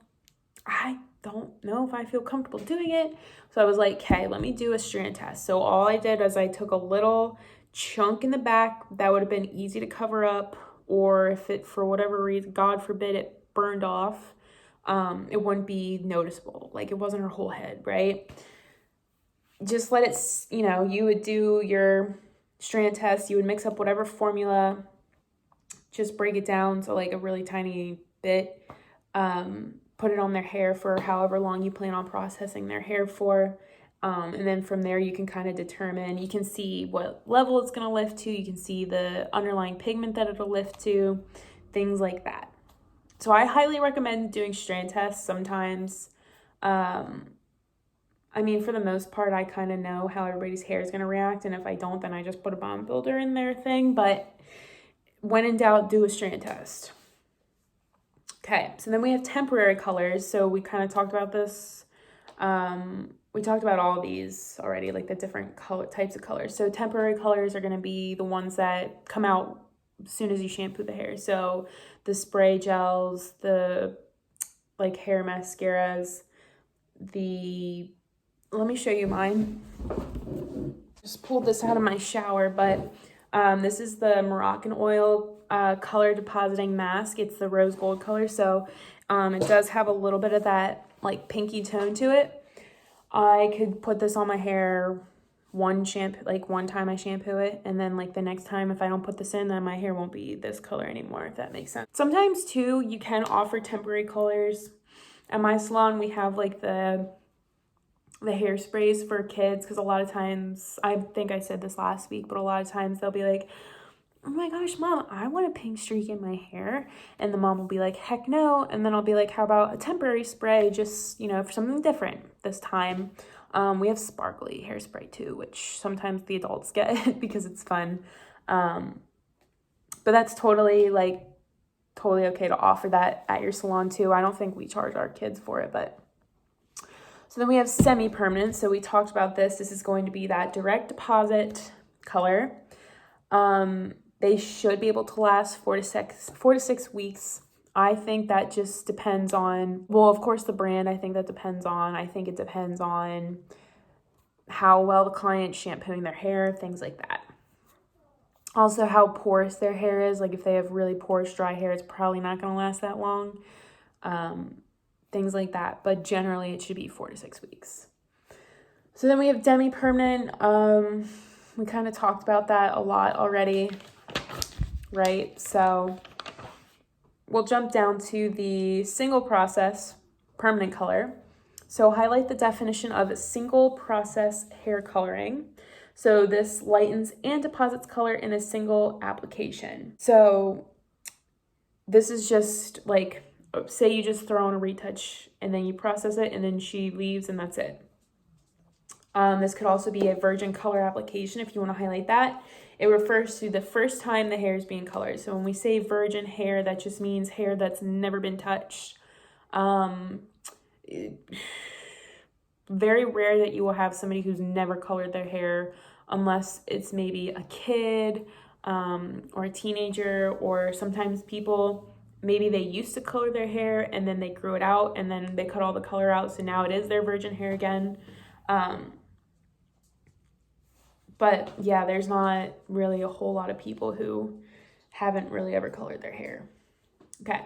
I don't know if I feel comfortable doing it. So I was like, okay, let me do a strand test. So all I did was I took a little chunk in the back that would have been easy to cover up, or if it, for whatever reason, God forbid, it burned off, it wouldn't be noticeable. Like it wasn't her whole head, right? Just let it, you would do your strand test. You would mix up whatever formula, just break it down to like a really tiny bit, put it on their hair for however long you plan on processing their hair for. And then from there, you can kind of determine, you can see what level it's going to lift to. You can see the underlying pigment that it'll lift to, things like that. So I highly recommend doing strand tests sometimes. For the most part, I kind of know how everybody's hair is going to react. And if I don't, then I just put a bond builder in their thing. But when in doubt, do a strand test. Okay, so then we have temporary colors. So we kind of talked about this. We talked about all these already, like the different types of colors. So temporary colors are going to be the ones that come out as soon as you shampoo the hair. So the spray gels, the like hair mascaras, let me show you mine. Just pulled this out of my shower, but this is the Moroccan oil color depositing mask. It's the rose gold color, so it does have a little bit of that like pinky tone to it. I could put this on my hair one time I shampoo it, and then like the next time if I don't put this in, then my hair won't be this color anymore, if that makes sense. Sometimes too, you can offer temporary colors. At my salon, we have like the hairsprays for kids, because a lot of times, I think I said this last week, but a lot of times they'll be like, oh my gosh, Mom, I want a pink streak in my hair. And the mom will be like, heck no. And then I'll be like, how about a temporary spray, just, for something different this time. We have sparkly hairspray too, which sometimes the adults get because it's fun. But that's totally totally okay to offer that at your salon too. I don't think we charge our kids for it, but. So then we have semi-permanent. So we talked about this. This is going to be that direct deposit color. They should be able to last 4 to 6 weeks. I think that just depends on, well, of course the brand, I think it depends on how well the client's shampooing their hair, things like that. Also how porous their hair is. Like if they have really porous dry hair, it's probably not going to last that long. Things like that. But generally it should be 4 to 6 weeks. So then we have demi-permanent. We kind of talked about that a lot already, right? So we'll jump down to the single process permanent color. So highlight the definition of single process hair coloring. So this lightens and deposits color in a single application. So this is just like, say you just throw on a retouch and then you process it and then she leaves and that's it. This could also be a virgin color application if you want to highlight that. It refers to the first time the hair is being colored. So when we say virgin hair, that just means hair that's never been touched. Very rare that you will have somebody who's never colored their hair unless it's maybe a kid or a teenager, or sometimes people, maybe they used to color their hair and then they grew it out and then they cut all the color out. So now it is their virgin hair again. But yeah, there's not really a whole lot of people who haven't really ever colored their hair. Okay,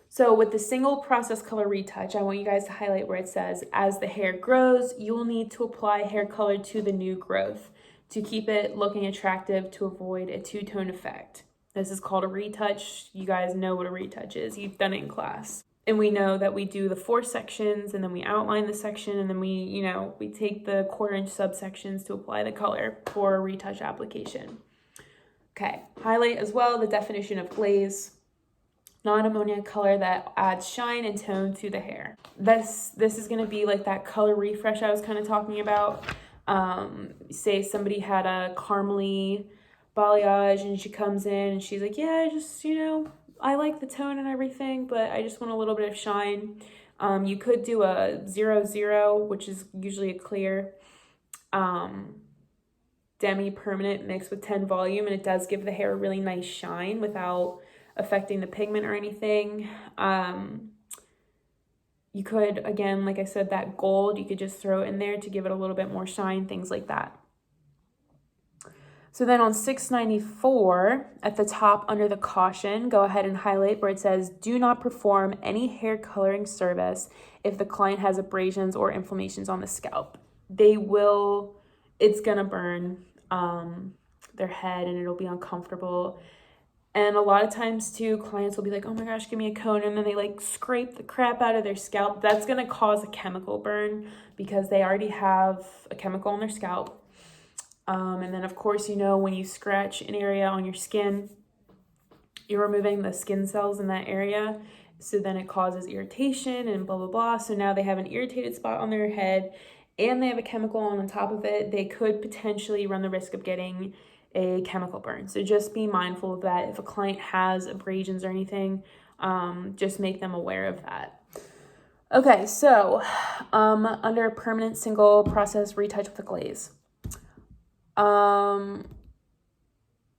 so with the single process color retouch, I want you guys to highlight where it says, as the hair grows, you will need to apply hair color to the new growth to keep it looking attractive to avoid a two-tone effect. This is called a retouch. You guys know what a retouch is. You've done it in class. And we know that we do the 4 sections and then we outline the section and then we take the 1/4 inch subsections to apply the color for a retouch application. Okay, highlight as well the definition of glaze, non-ammonia color that adds shine and tone to the hair. This is going to be like that color refresh I was kind of talking about. Say somebody had a caramely balayage and she comes in and she's like, yeah, just, I like the tone and everything, but I just want a little bit of shine. You could do a 0-0, which is usually a clear demi-permanent mixed with 10 volume, and it does give the hair a really nice shine without affecting the pigment or anything. You could, again, like I said, that gold, you could just throw it in there to give it a little bit more shine, things like that. So then on 694, at the top under the caution, go ahead and highlight where it says, do not perform any hair coloring service if the client has abrasions or inflammations on the scalp. It's gonna burn their head and it'll be uncomfortable. And a lot of times too, clients will be like, oh my gosh, give me a cone. And then they like scrape the crap out of their scalp. That's gonna cause a chemical burn because they already have a chemical on their scalp. And then of course, when you scratch an area on your skin, you're removing the skin cells in that area. So then it causes irritation and blah, blah, blah. So now they have an irritated spot on their head and they have a chemical on top of it. They could potentially run the risk of getting a chemical burn. So just be mindful of that. If a client has abrasions or anything, just make them aware of that. Okay, so under permanent single process retouch with a glaze.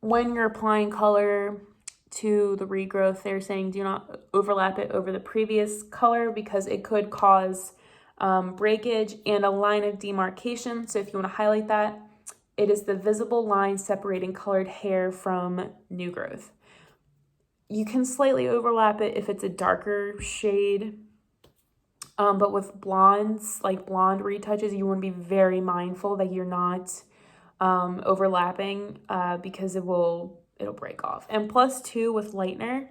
When you're applying color to the regrowth, they're saying do not overlap it over the previous color because it could cause breakage and a line of demarcation. So if you want to highlight that, it is the visible line separating colored hair from new growth. You can slightly overlap it if it's a darker shade, but with blondes, like blonde retouches, you want to be very mindful that you're not overlapping because it'll break off. And plus too, with lightener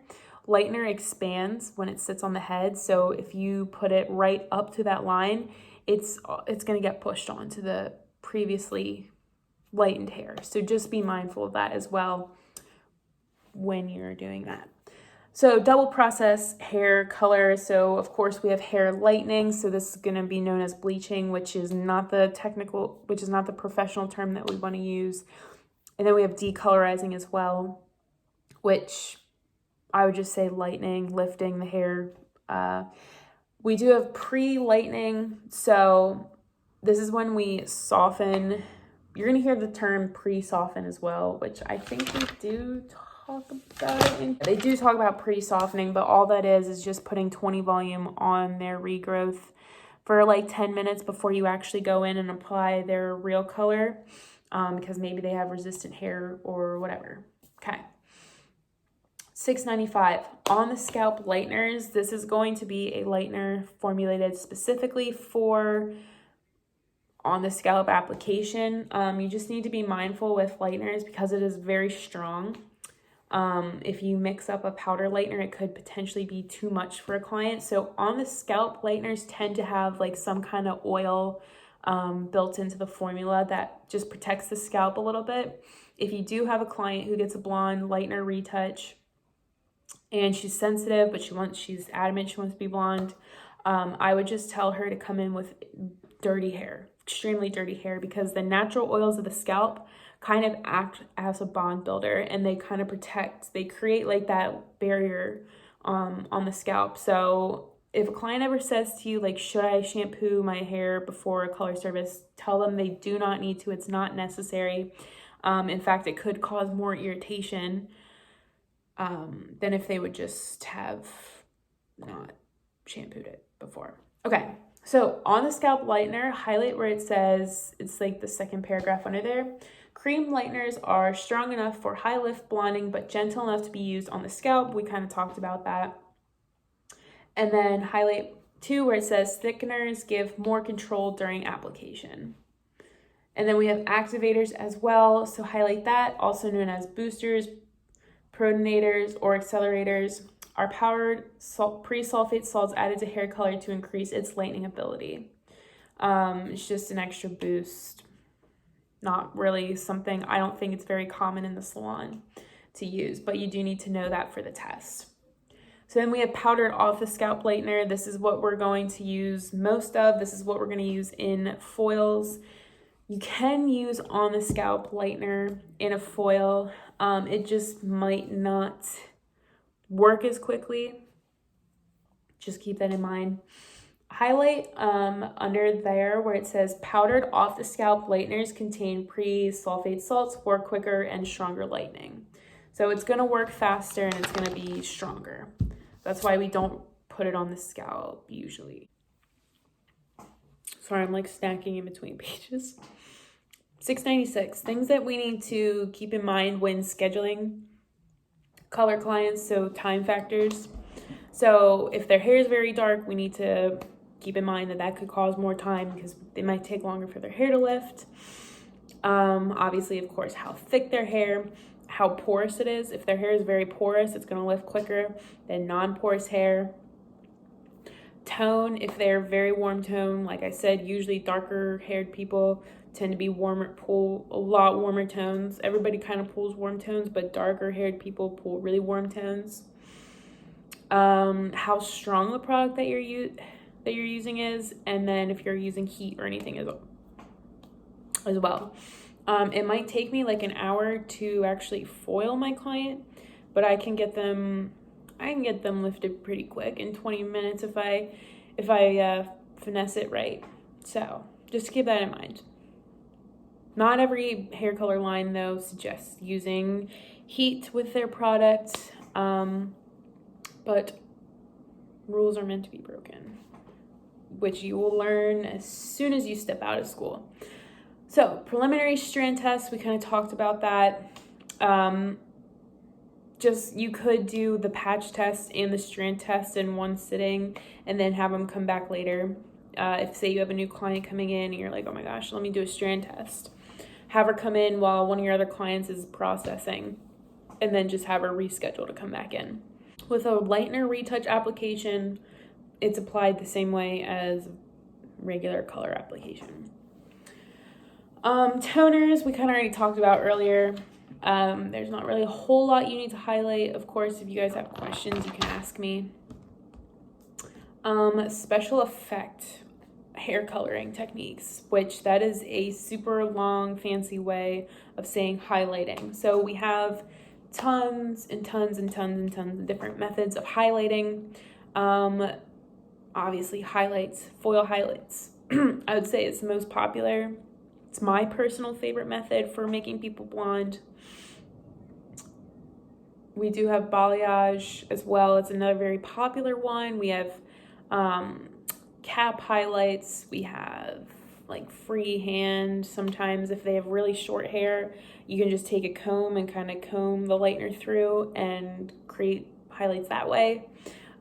expands when it sits on the head. So if you put it right up to that line, it's going to get pushed onto the previously lightened hair. So just be mindful of that as well when you're doing that. So double process hair color. So of course we have hair lightening. So this is going to be known as bleaching, which is not the professional term that we want to use. And then we have decolorizing as well, which I would just say lightening, lifting the hair. We do have pre-lightening, so this is when we soften. You're going to hear the term pre-soften as well, which I think we do talk about it. They do talk about pre-softening, but all that is just putting 20 volume on their regrowth for like 10 minutes before you actually go in and apply their real color, because maybe they have resistant hair or whatever. Okay. $6.95 on the scalp lighteners. This is going to be a lightener formulated specifically for on the scalp application. You just need to be mindful with lighteners because it is very strong. If you mix up a powder lightener, it could potentially be too much for a client. So on the scalp, lighteners tend to have like some kind of oil built into the formula that just protects the scalp a little bit. If you do have a client who gets a blonde lightener retouch and she's sensitive, but she's adamant she wants to be blonde, I would just tell her to come in with dirty hair, extremely dirty hair, because the natural oils of the scalp kind of act as a bond builder, and they kind of they create like that barrier on the scalp. So if a client ever says to you, like, should I shampoo my hair before a color service, tell them they do not need to. It's not necessary. In fact, it could cause more irritation than if they would just have not shampooed it before. Okay, so on the scalp lightener, highlight where it says, it's like the second paragraph under there. Cream lighteners are strong enough for high lift blonding, but gentle enough to be used on the scalp. We kind of talked about that. And then highlight 2 where it says thickeners give more control during application. And then we have activators as well. So highlight that, also known as boosters, protonators, or accelerators, are powdered pre-sulfate salts added to hair color to increase its lightening ability. It's just an extra boost. Not really something, I don't think it's very common in the salon to use, but you do need to know that for the test. So then we have powdered off the scalp lightener. This is what we're going to use most of. This is what we're going to use in foils. You can use on the scalp lightener in a foil. It just might not work as quickly. Just keep that in mind. Highlight under there where it says powdered off the scalp lighteners contain pre-sulfate salts for quicker and stronger lightening. So it's going to work faster and it's going to be stronger. That's why we don't put it on the scalp usually. Sorry, I'm like snacking in between pages. $6.96, things that we need to keep in mind when scheduling color clients, so time factors. So if their hair is very dark, we need to keep in mind that that could cause more time because they might take longer for their hair to lift. Obviously, of course, how thick their hair, how porous it is. If their hair is very porous, it's going to lift quicker than non-porous hair. Tone, if they're very warm tone, like I said, usually darker haired people tend to be pull a lot warmer tones. Everybody kind of pulls warm tones, but darker haired people pull really warm tones. How strong the product that you're using is, and then if you're using heat or anything as well. It might take me like an hour to actually foil my client, but I can get them lifted pretty quick in 20 minutes if I finesse it right. So just keep that in mind. Not every hair color line though suggests using heat with their product, but rules are meant to be broken, which you will learn as soon as you step out of school. So preliminary strand tests, we kind of talked about that. Just you could do the patch test and the strand test in one sitting and then have them come back later. If say you have a new client coming in and you're like, oh my gosh, let me do a strand test. Have her come in while one of your other clients is processing and then just have her reschedule to come back in. With a lightener retouch application, it's applied the same way as regular color application. Toners, we kind of already talked about earlier. There's not really a whole lot you need to highlight. Of course, if you guys have questions, you can ask me. Special effect hair coloring techniques, which that is a super long fancy way of saying highlighting. So we have tons and tons and tons and tons of different methods of highlighting. Obviously highlights, foil highlights. I would say it's the most popular. It's my personal favorite method for making people blonde. We do have balayage as well. It's another very popular one. We have cap highlights. We have like freehand. Sometimes if they have really short hair, you can just take a comb and kind of comb the lightener through and create highlights that way.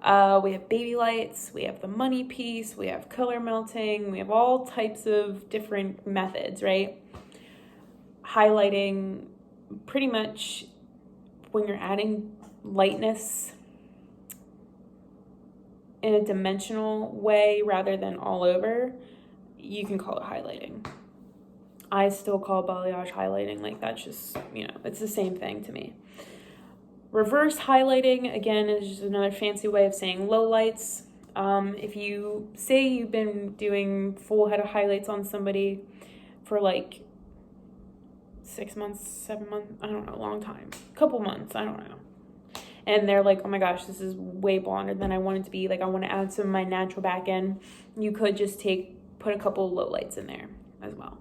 We have baby lights, we have the money piece, we have color melting, we have all types of different methods, right? Highlighting, pretty much when you're adding lightness in a dimensional way rather than all over, you can call it highlighting. I still call balayage highlighting, like that's just, it's the same thing to me. Reverse highlighting, again, is just another fancy way of saying lowlights. If you say you've been doing full head of highlights on somebody for like 6 months, 7 months, I don't know, a long time, couple months, I don't know. And they're like, oh my gosh, this is way blonder than I want it to be. Like I want to add some of my natural back end. You could just put a couple of lowlights in there as well.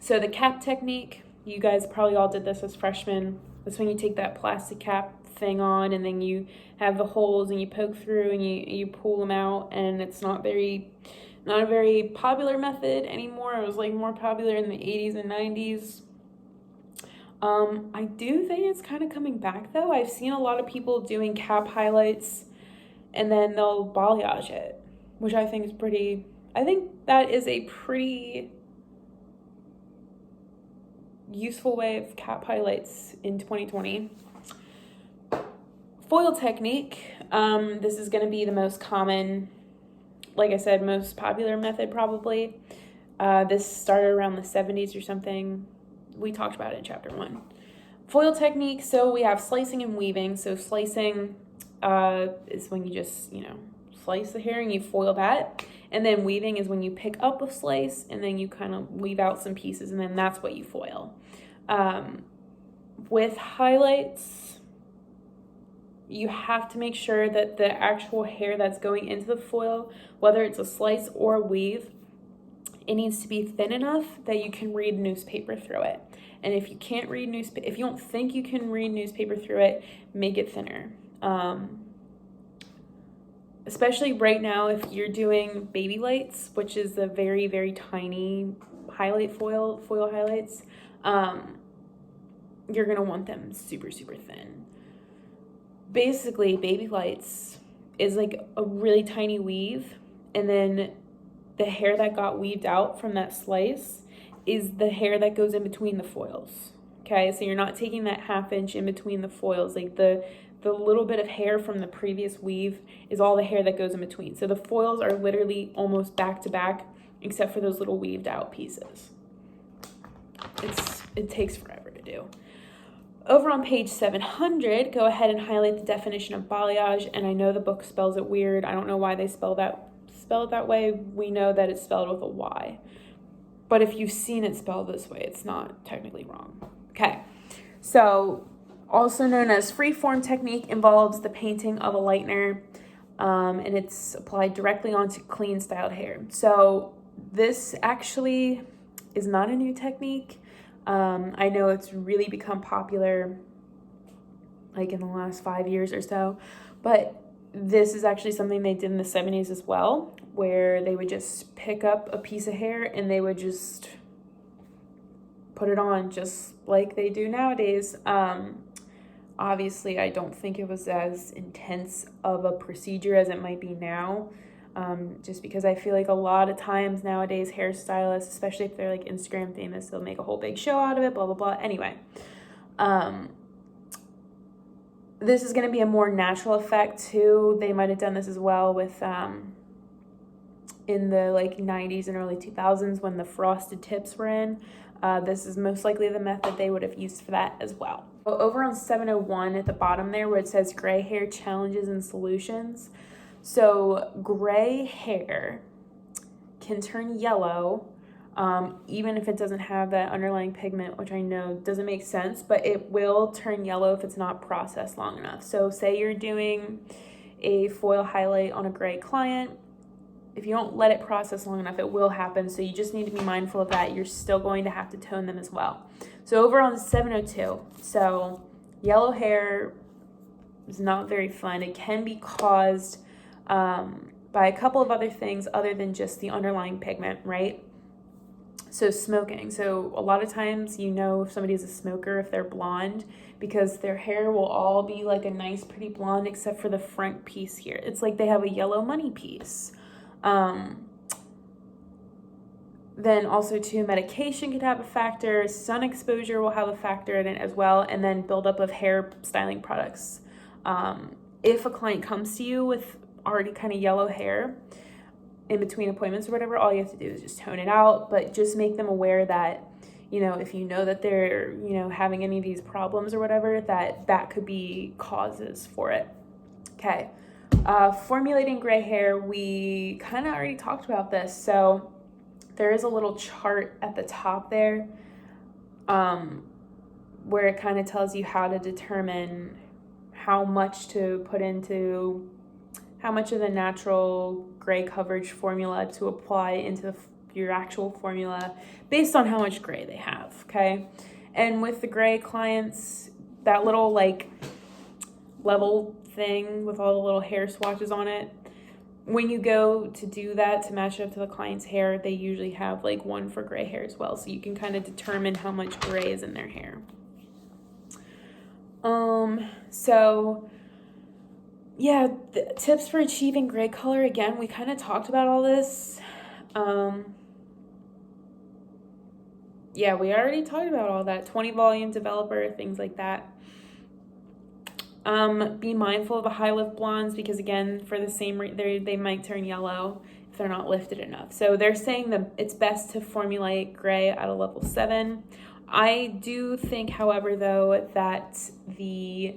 So the cap technique, you guys probably all did this as freshmen. That's when you take that plastic cap thing on and then you have the holes and you poke through and you pull them out, and it's not a very popular method anymore. It was like more popular in the 80s and 90s. I do think it's kind of coming back though. I've seen a lot of people doing cap highlights and then they'll balayage it, which I think that is a pretty useful way of cap highlights in 2020. Foil technique. This is going to be the most common, like I said, most popular method probably. This started around the 70s or something. We talked about it in chapter 1. Foil technique. So we have slicing and weaving. So slicing is when you just, slice the hair and you foil that. And then weaving is when you pick up a slice and then you kind of weave out some pieces and then that's what you foil. With highlights, you have to make sure that the actual hair that's going into the foil, whether it's a slice or a weave, it needs to be thin enough that you can read newspaper through it. And if you can't read newspaper, if you don't think you can read newspaper through it, make it thinner. Especially right now, if you're doing baby lights, which is the very, very tiny highlight foil highlights, you're going to want them super, super thin. Basically, baby lights is like a really tiny weave, and then the hair that got weaved out from that slice is the hair that goes in between the foils. Okay, so you're not taking that 1/2 inch in between the foils, like the little bit of hair from the previous weave is all the hair that goes in between. So the foils are literally almost back to back, except for those little weaved out pieces. It takes forever to do. Over on page 700, go ahead and highlight the definition of balayage. And I know the book spells it weird. I don't know why they spell it that way. We know that it's spelled with a Y. But if you've seen it spelled this way, it's not technically wrong. Okay, so also known as freeform technique, involves the painting of a lightener, and it's applied directly onto clean styled hair. So this actually is not a new technique. I know it's really become popular like in the last 5 years or so, but this is actually something they did in the 70s as well, where they would just pick up a piece of hair and they would just put it on just like they do nowadays. Obviously, I don't think it was as intense of a procedure as it might be now, just because I feel like a lot of times nowadays hairstylists, especially if they're like Instagram famous, they'll make a whole big show out of it, blah, blah, blah. Anyway, this is going to be a more natural effect too. They might have done this as well with in the like 90s and early 2000s when the frosted tips were in. This is most likely the method they would have used for that as well. Over on 701 at the bottom there where it says gray hair challenges and solutions. So gray hair can turn yellow even if it doesn't have that underlying pigment, which I know doesn't make sense, but it will turn yellow if it's not processed long enough. So say you're doing a foil highlight on a gray client, if you don't let it process long enough, it will happen. So you just need to be mindful of that. You're still going to have to tone them as well. So over on 702, so yellow hair is not very fun. It can be caused by a couple of other things other than just the underlying pigment, right? So smoking. So a lot of times you know if somebody is a smoker if they're blonde because their hair will all be like a nice pretty blonde except for the front piece here. It's like they have a yellow money piece. Then also too, medication could have a factor. Sun exposure will have a factor in it as well. And then buildup of hair styling products. If a client comes to you with already kind of yellow hair, in between appointments or whatever, all you have to do is just tone it out, but just make them aware that, you know, if you know that they're, you know, having any of these problems or whatever, that could be causes for it. Okay. Formulating gray hair, we kind of already talked about this. So there is a little chart at the top there where it kind of tells you how to determine how much to put into, how much of the natural gray coverage formula to apply into your actual formula based on how much gray they have, okay? And with the gray clients, that little like level thing with all the little hair swatches on it, when you go to do that to match it up to the client's hair, they usually have like one for gray hair as well, so you can kind of determine how much gray is in their hair. So yeah, the tips for achieving gray color, again, we kind of talked about all this. Yeah, we already talked about all that. 20 volume developer, things like that. Be mindful of the high lift blondes because, again, for the same they might turn yellow if they're not lifted enough. So they're saying that it's best to formulate gray at a level 7. I do think, however, though, that the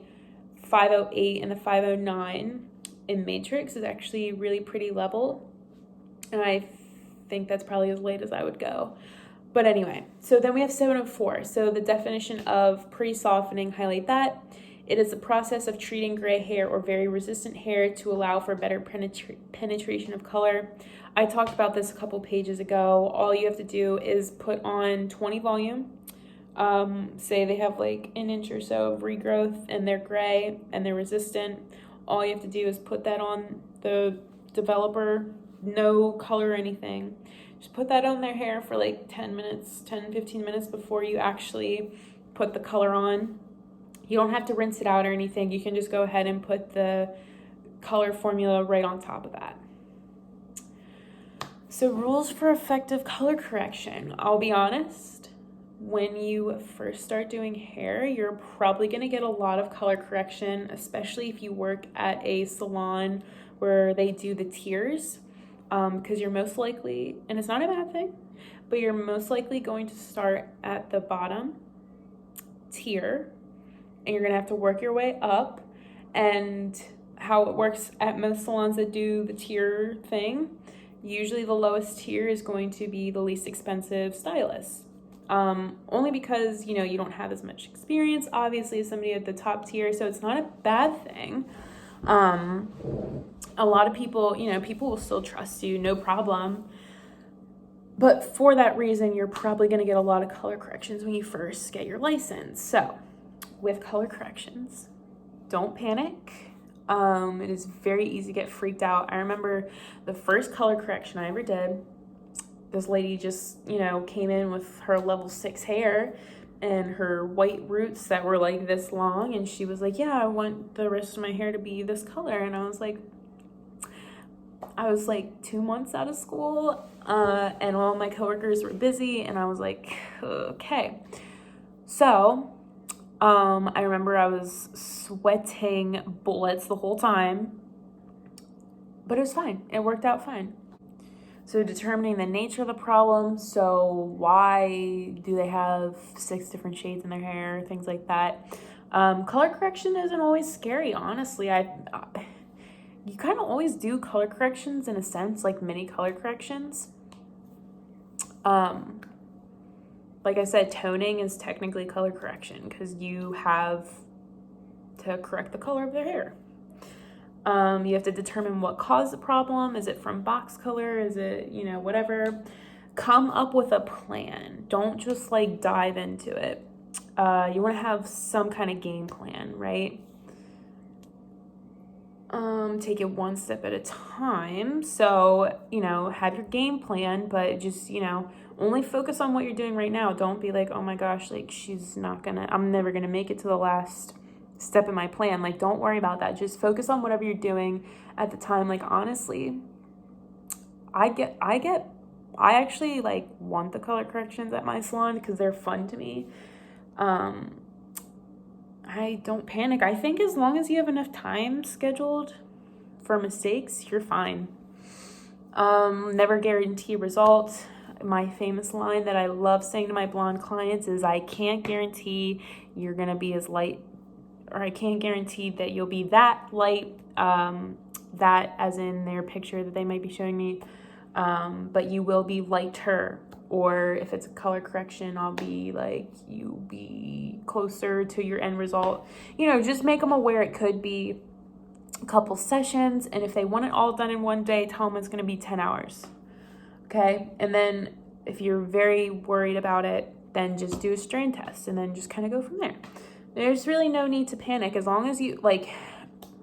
508 and the 509 in Matrix is actually really pretty level. And I think that's probably as late as I would go. But anyway, so then we have 704. So the definition of pre-softening, highlight that. It is the process of treating gray hair or very resistant hair to allow for better penetration of color. I talked about this a couple pages ago. All you have to do is put on 20 volume. Say they have like an inch or so of regrowth and they're gray and they're resistant. All you have to do is put that on the developer, no color or anything. Just put that on their hair for like 10 minutes, 10, 15 minutes before you actually put the color on. You don't have to rinse it out or anything. You can just go ahead and put the color formula right on top of that. So rules for effective color correction. I'll be honest, when you first start doing hair, you're probably going to get a lot of color correction, especially if you work at a salon where they do the tiers, because you're most likely, and it's not a bad thing, but you're most likely going to start at the bottom tier, and you're going to have to work your way up. And how it works at most salons that do the tier thing, usually the lowest tier is going to be the least expensive stylist. Only because, you know, you don't have as much experience, obviously, as somebody at the top tier, so it's not a bad thing. A lot of people, you know, people will still trust you, no problem. But for that reason, you're probably going to get a lot of color corrections when you first get your license. So, with color corrections, don't panic. It is very easy to get freaked out. I remember the first color correction I ever did, this lady just, you know, came in with her level 6 hair and her white roots that were like this long, and she was like, yeah, I want the rest of my hair to be this color. And I was like 2 months out of school, and all my coworkers were busy, and I was like, okay. So I remember I was sweating bullets the whole time, but it was fine. It worked out fine. So determining the nature of the problem, so why do they have 6 different shades in their hair, things like that. Color correction isn't always scary, honestly. You kind of always do color corrections in a sense, like mini color corrections. Like I said, toning is technically color correction because you have to correct the color of their hair. You have to determine what caused the problem. Is it from box color? Is it, whatever? Come up with a plan. Don't just like dive into it. You want to have some kind of game plan, right? Take it one step at a time. So, have your game plan, but just, only focus on what you're doing right now. Don't be like, oh my gosh, like I'm never gonna make it to the last step in my plan. Like, don't worry about that. Just focus on whatever you're doing at the time. Like, honestly, I actually like want the color corrections at my salon because they're fun to me. I don't panic. I think as long as you have enough time scheduled for mistakes, you're fine. Never guarantee results. My famous line that I love saying to my blonde clients is, I can't guarantee you're going to be as light, or I can't guarantee that you'll be that light, that as in their picture that they might be showing me, but you will be lighter. Or if it's a color correction, I'll be like, you be closer to your end result. Just make them aware it could be a couple sessions. And if they want it all done in one day, tell them it's going to be 10 hours. Okay. And then if you're very worried about it, then just do a strain test and then just kind of go from there. There's really no need to panic as long as you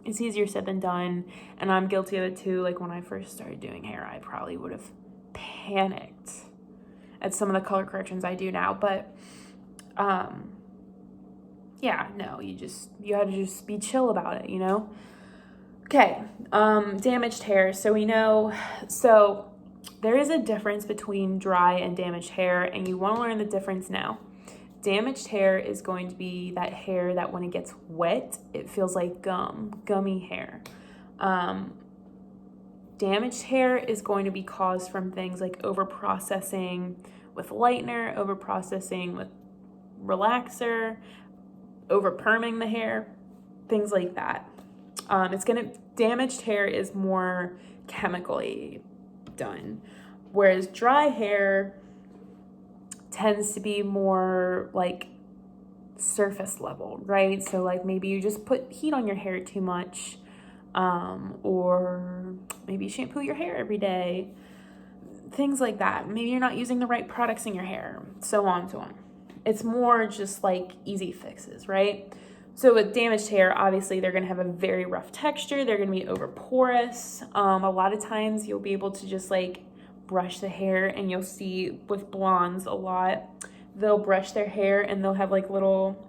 it's easier said than done. And I'm guilty of it too. Like when I first started doing hair, I probably would have panicked at some of the color corrections I do now. But, you had to just be chill about it, Okay. Damaged hair. So there is a difference between dry and damaged hair, and you want to learn the difference now. Damaged hair is going to be that hair that when it gets wet, it feels like gummy hair. Damaged hair is going to be caused from things like overprocessing with lightener, overprocessing with relaxer, over-perming the hair, things like that. Damaged hair is more chemically done, whereas dry hair tends to be more like surface level, right? So like maybe you just put heat on your hair too much, or maybe shampoo your hair every day, things like that. Maybe you're not using the right products in your hair, so on and so on. It's more just like easy fixes, right? So with damaged hair, obviously they're going to have a very rough texture. They're going to be over porous. A lot of times you'll be able to just like brush the hair, and you'll see with blondes a lot, they'll brush their hair and they'll have like little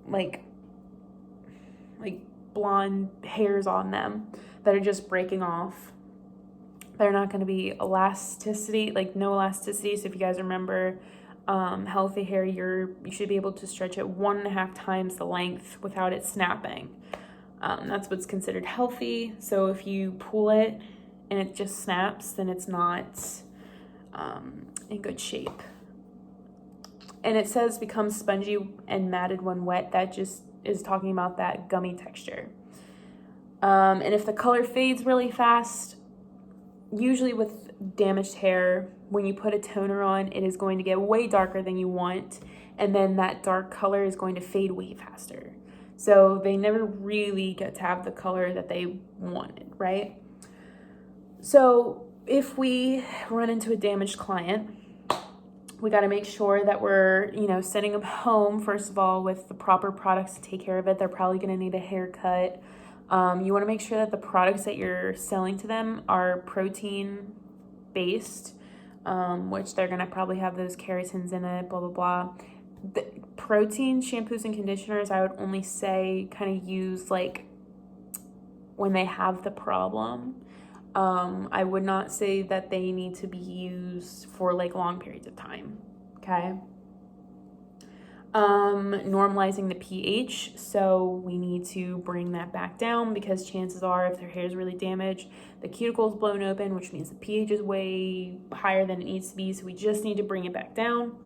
like blonde hairs on them that are just breaking off. They're not going to be no elasticity. So if you guys remember, healthy hair, you should be able to stretch it 1.5 times the length without it snapping. That's what's considered healthy. So if you pull it and it just snaps, then it's not in good shape. And it says become spongy and matted when wet. That just is talking about that gummy texture. And if the color fades really fast, usually with damaged hair, when you put a toner on, it is going to get way darker than you want, and then that dark color is going to fade way faster. So they never really get to have the color that they wanted, right? So if we run into a damaged client, we got to make sure that we're, sending them home, first of all, with the proper products to take care of it. They're probably going to need a haircut. You want to make sure that the products that you're selling to them are protein based, which they're going to probably have those keratins in it, blah, blah, blah. The protein shampoos and conditioners, I would only say kind of use like when they have the problem. I would not say that they need to be used for like long periods of time. Okay. Normalizing the pH. So we need to bring that back down, because chances are if their hair is really damaged, the cuticle is blown open, which means the pH is way higher than it needs to be. So we just need to bring it back down.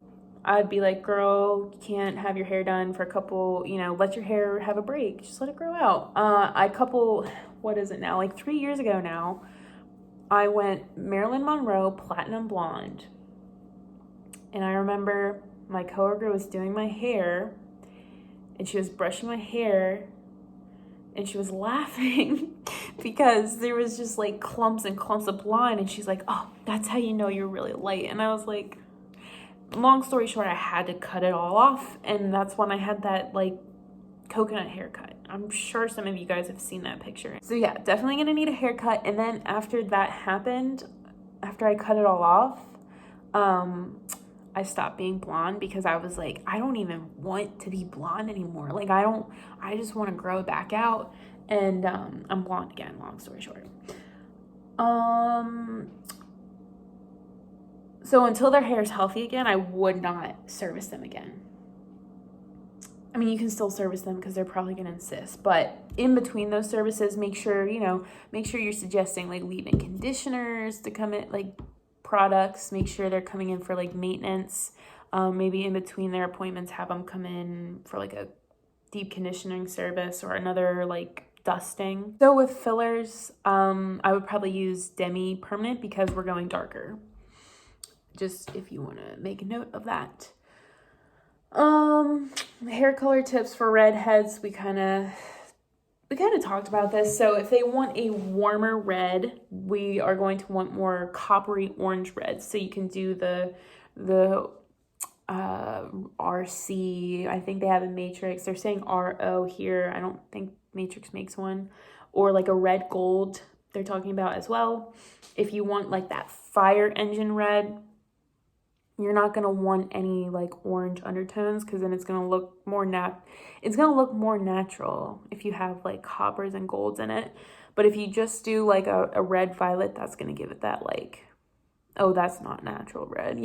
I'd be like, girl, you can't have your hair done for a couple, let your hair have a break. Just let it grow out. What is it now? Like 3 years ago now, I went Marilyn Monroe Platinum Blonde. And I remember my coworker was doing my hair, and she was brushing my hair, and she was laughing because there was just like clumps and clumps of blonde, and she's like, oh, that's how you know you're really light. And I was like, long story short, I had to cut it all off, and that's when I had that like coconut haircut. I'm sure some of you guys have seen that picture. So yeah, definitely gonna need a haircut. And then after that happened, after I cut it all off, I stopped being blonde because I was like, I don't even want to be blonde anymore. Like I just want to grow it back out. And I'm blonde again, long story short. So until their hair is healthy again, I would not service them again. I mean, you can still service them because they're probably going to insist. But in between those services, make sure you're suggesting like leave-in conditioners to come in, like products. Make sure they're coming in for like maintenance. Maybe in between their appointments, have them come in for like a deep conditioning service or another like dusting. So with fillers, I would probably use Demi Permanent because we're going darker. Just if you want to make a note of that. Hair color tips for redheads, we kind of talked about this. So if they want a warmer red, we are going to want more coppery orange red. So you can do the RC, I think they have a Matrix. They're saying RO here. I don't think Matrix makes one. Or like a red gold they're talking about as well. If you want like that fire engine red, you're not going to want any like orange undertones because then it's going to look more natural if you have like coppers and golds in it. But if you just do like a red violet, that's going to give it that like, oh, that's not natural red,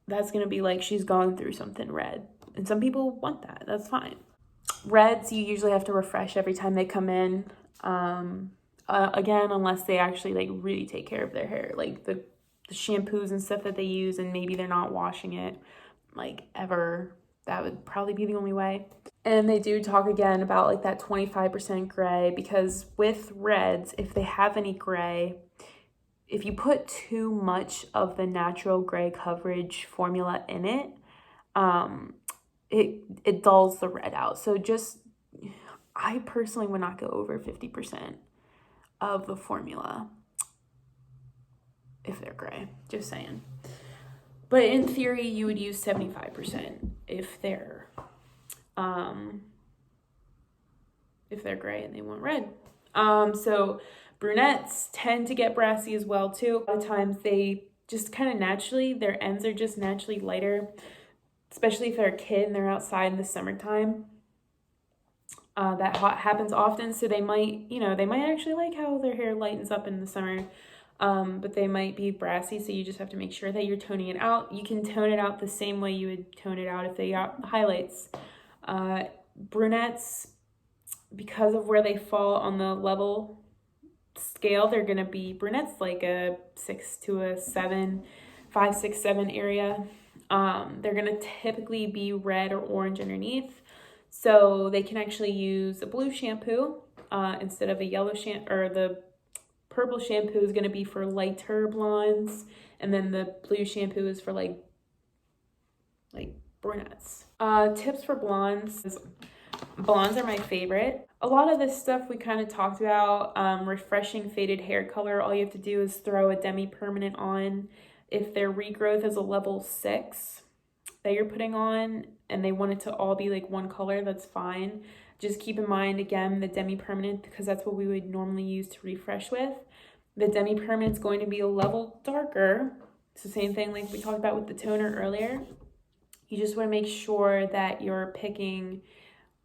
that's going to be like she's gone through something red. And some people want that. That's fine. Reds, you usually have to refresh every time they come in. Again, unless they actually like really take care of their hair, like the shampoos and stuff that they use, and maybe they're not washing it like ever. That would probably be the only way. And they do talk again about like that 25% gray, because with reds, if they have any gray, if you put too much of the natural gray coverage formula in it, it dulls the red out. So I personally would not go over 50% of the formula if they're gray, just saying. But in theory, you would use 75% if they're gray and they want red. So brunettes tend to get brassy as well too. A lot of times they just kind of naturally, their ends are just naturally lighter, especially if they're a kid and they're outside in the summertime. That happens often, so they might actually like how their hair lightens up in the summer. But they might be brassy, so you just have to make sure that you're toning it out. You can tone it out the same way you would tone it out if they got highlights. Brunettes, because of where they fall on the level scale, they're going to be brunettes like a 6 to a 7, 5, 6, 7 area. They're going to typically be red or orange underneath. So they can actually use a blue shampoo instead of a yellow shampoo, or the purple shampoo is going to be for lighter blondes, and then the blue shampoo is for like brunettes. Tips for blondes. Blondes are my favorite. A lot of this stuff we kind of talked about. Refreshing faded hair color. All you have to do is throw a Demi Permanent on. If their regrowth is a level 6 that you're putting on and they want it to all be like one color, that's fine. Just keep in mind, again, the Demi Permanent, because that's what we would normally use to refresh with. The Demi Permanent is going to be a level darker. It's the same thing like we talked about with the toner earlier. You just want to make sure that you're picking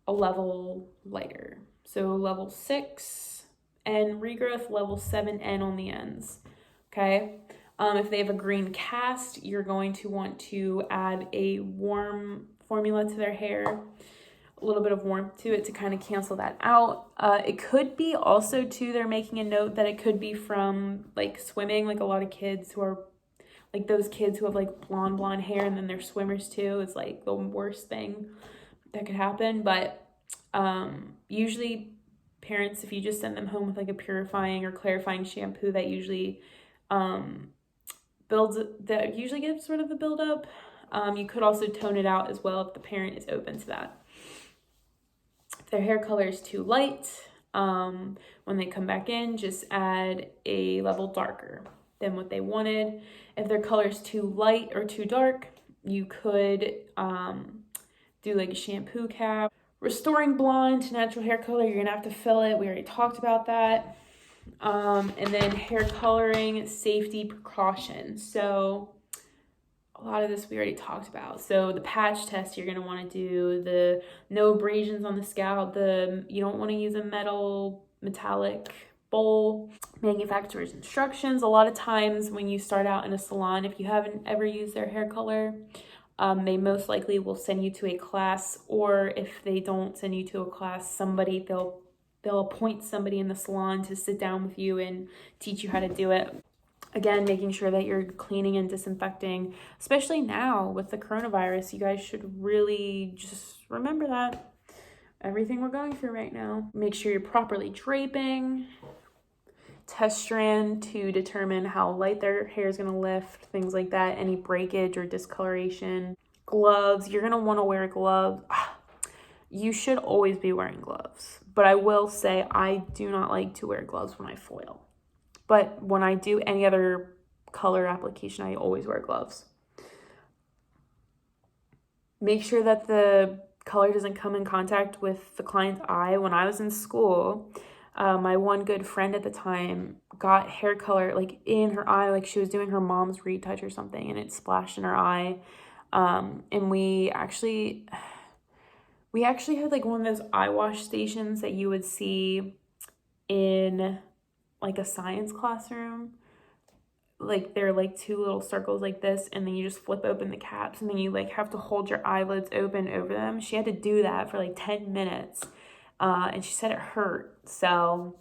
a level lighter. So level 6 and regrowth, level 7N on the ends. Okay. If they have a green cast, you're going to want to add a warm formula to their hair, a little bit of warmth to it to kind of cancel that out. It could be also too, they're making a note that it could be from like swimming, like a lot of kids who are like those kids who have like blonde hair and then they're swimmers too. It's like the worst thing that could happen. But usually parents, if you just send them home with like a purifying or clarifying shampoo, that usually that usually gives sort of a buildup. You could also tone it out as well if the parent is open to that. If their hair color is too light, when they come back in, just add a level darker than what they wanted. If their color is too light or too dark, you could do like a shampoo cap. Restoring blonde to natural hair color, you're gonna have to fill it. We already talked about that. And then hair coloring, safety precautions. So a lot of this we already talked about. So the patch test you're gonna want to do, the no abrasions on the scalp, you don't want to use a metallic bowl. Manufacturer's instructions. A lot of times when you start out in a salon, if you haven't ever used their hair color, they most likely will send you to a class, or if they don't send you to a class, they'll appoint somebody in the salon to sit down with you and teach you how to do it. Again, making sure that you're cleaning and disinfecting, especially now with the coronavirus. You guys should really just remember that. Everything we're going through right now. Make sure you're properly draping. Test strand to determine how light their hair is going to lift, things like that. Any breakage or discoloration. Gloves. You're going to want to wear gloves. You should always be wearing gloves. But I will say I do not like to wear gloves when I foil. But when I do any other color application, I always wear gloves. Make sure that the color doesn't come in contact with the client's eye. When I was in school, my one good friend at the time got hair color like in her eye, like she was doing her mom's retouch or something, and it splashed in her eye. And we actually had like one of those eye wash stations that you would see in like a science classroom. Like they're like two little circles like this, and then you just flip open the caps, and then you like have to hold your eyelids open over them. She had to do that for like 10 minutes. And she said it hurt. So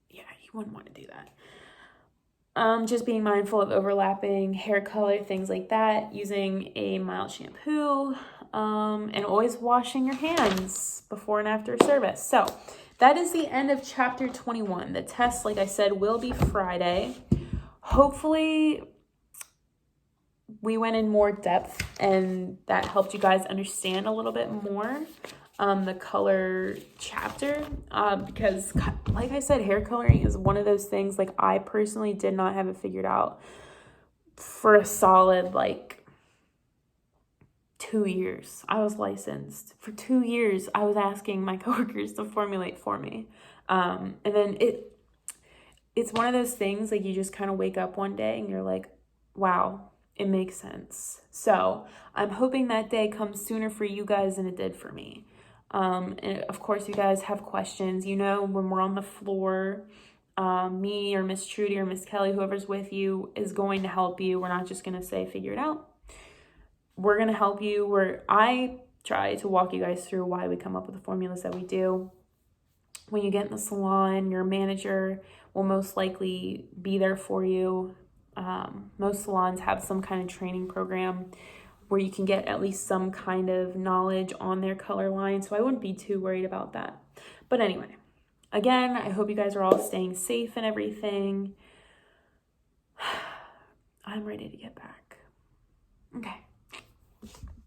yeah, you wouldn't want to do that. Just being mindful of overlapping hair color, things like that, using a mild shampoo, and always washing your hands before and after service. So that is the end of chapter 21. The test, like I said, will be Friday. Hopefully we went in more depth and that helped you guys understand a little bit more the color chapter, because like I said, hair coloring is one of those things, like I personally did not have it figured out for a solid like 2 years. I was licensed for 2 years. I was asking my coworkers to formulate for me. And then it's one of those things, like you just kind of wake up one day and you're like, wow, it makes sense. So I'm hoping that day comes sooner for you guys than it did for me. And of course, you guys have questions, when we're on the floor, me or Miss Trudy or Miss Kelly, whoever's with you, is going to help you. We're not just going to say, figure it out. We're going to help you. I try to walk you guys through why we come up with the formulas that we do. When you get in the salon, your manager will most likely be there for you. Most salons have some kind of training program where you can get at least some kind of knowledge on their color line. So I wouldn't be too worried about that. But anyway, again, I hope you guys are all staying safe and everything. I'm ready to get back. Okay.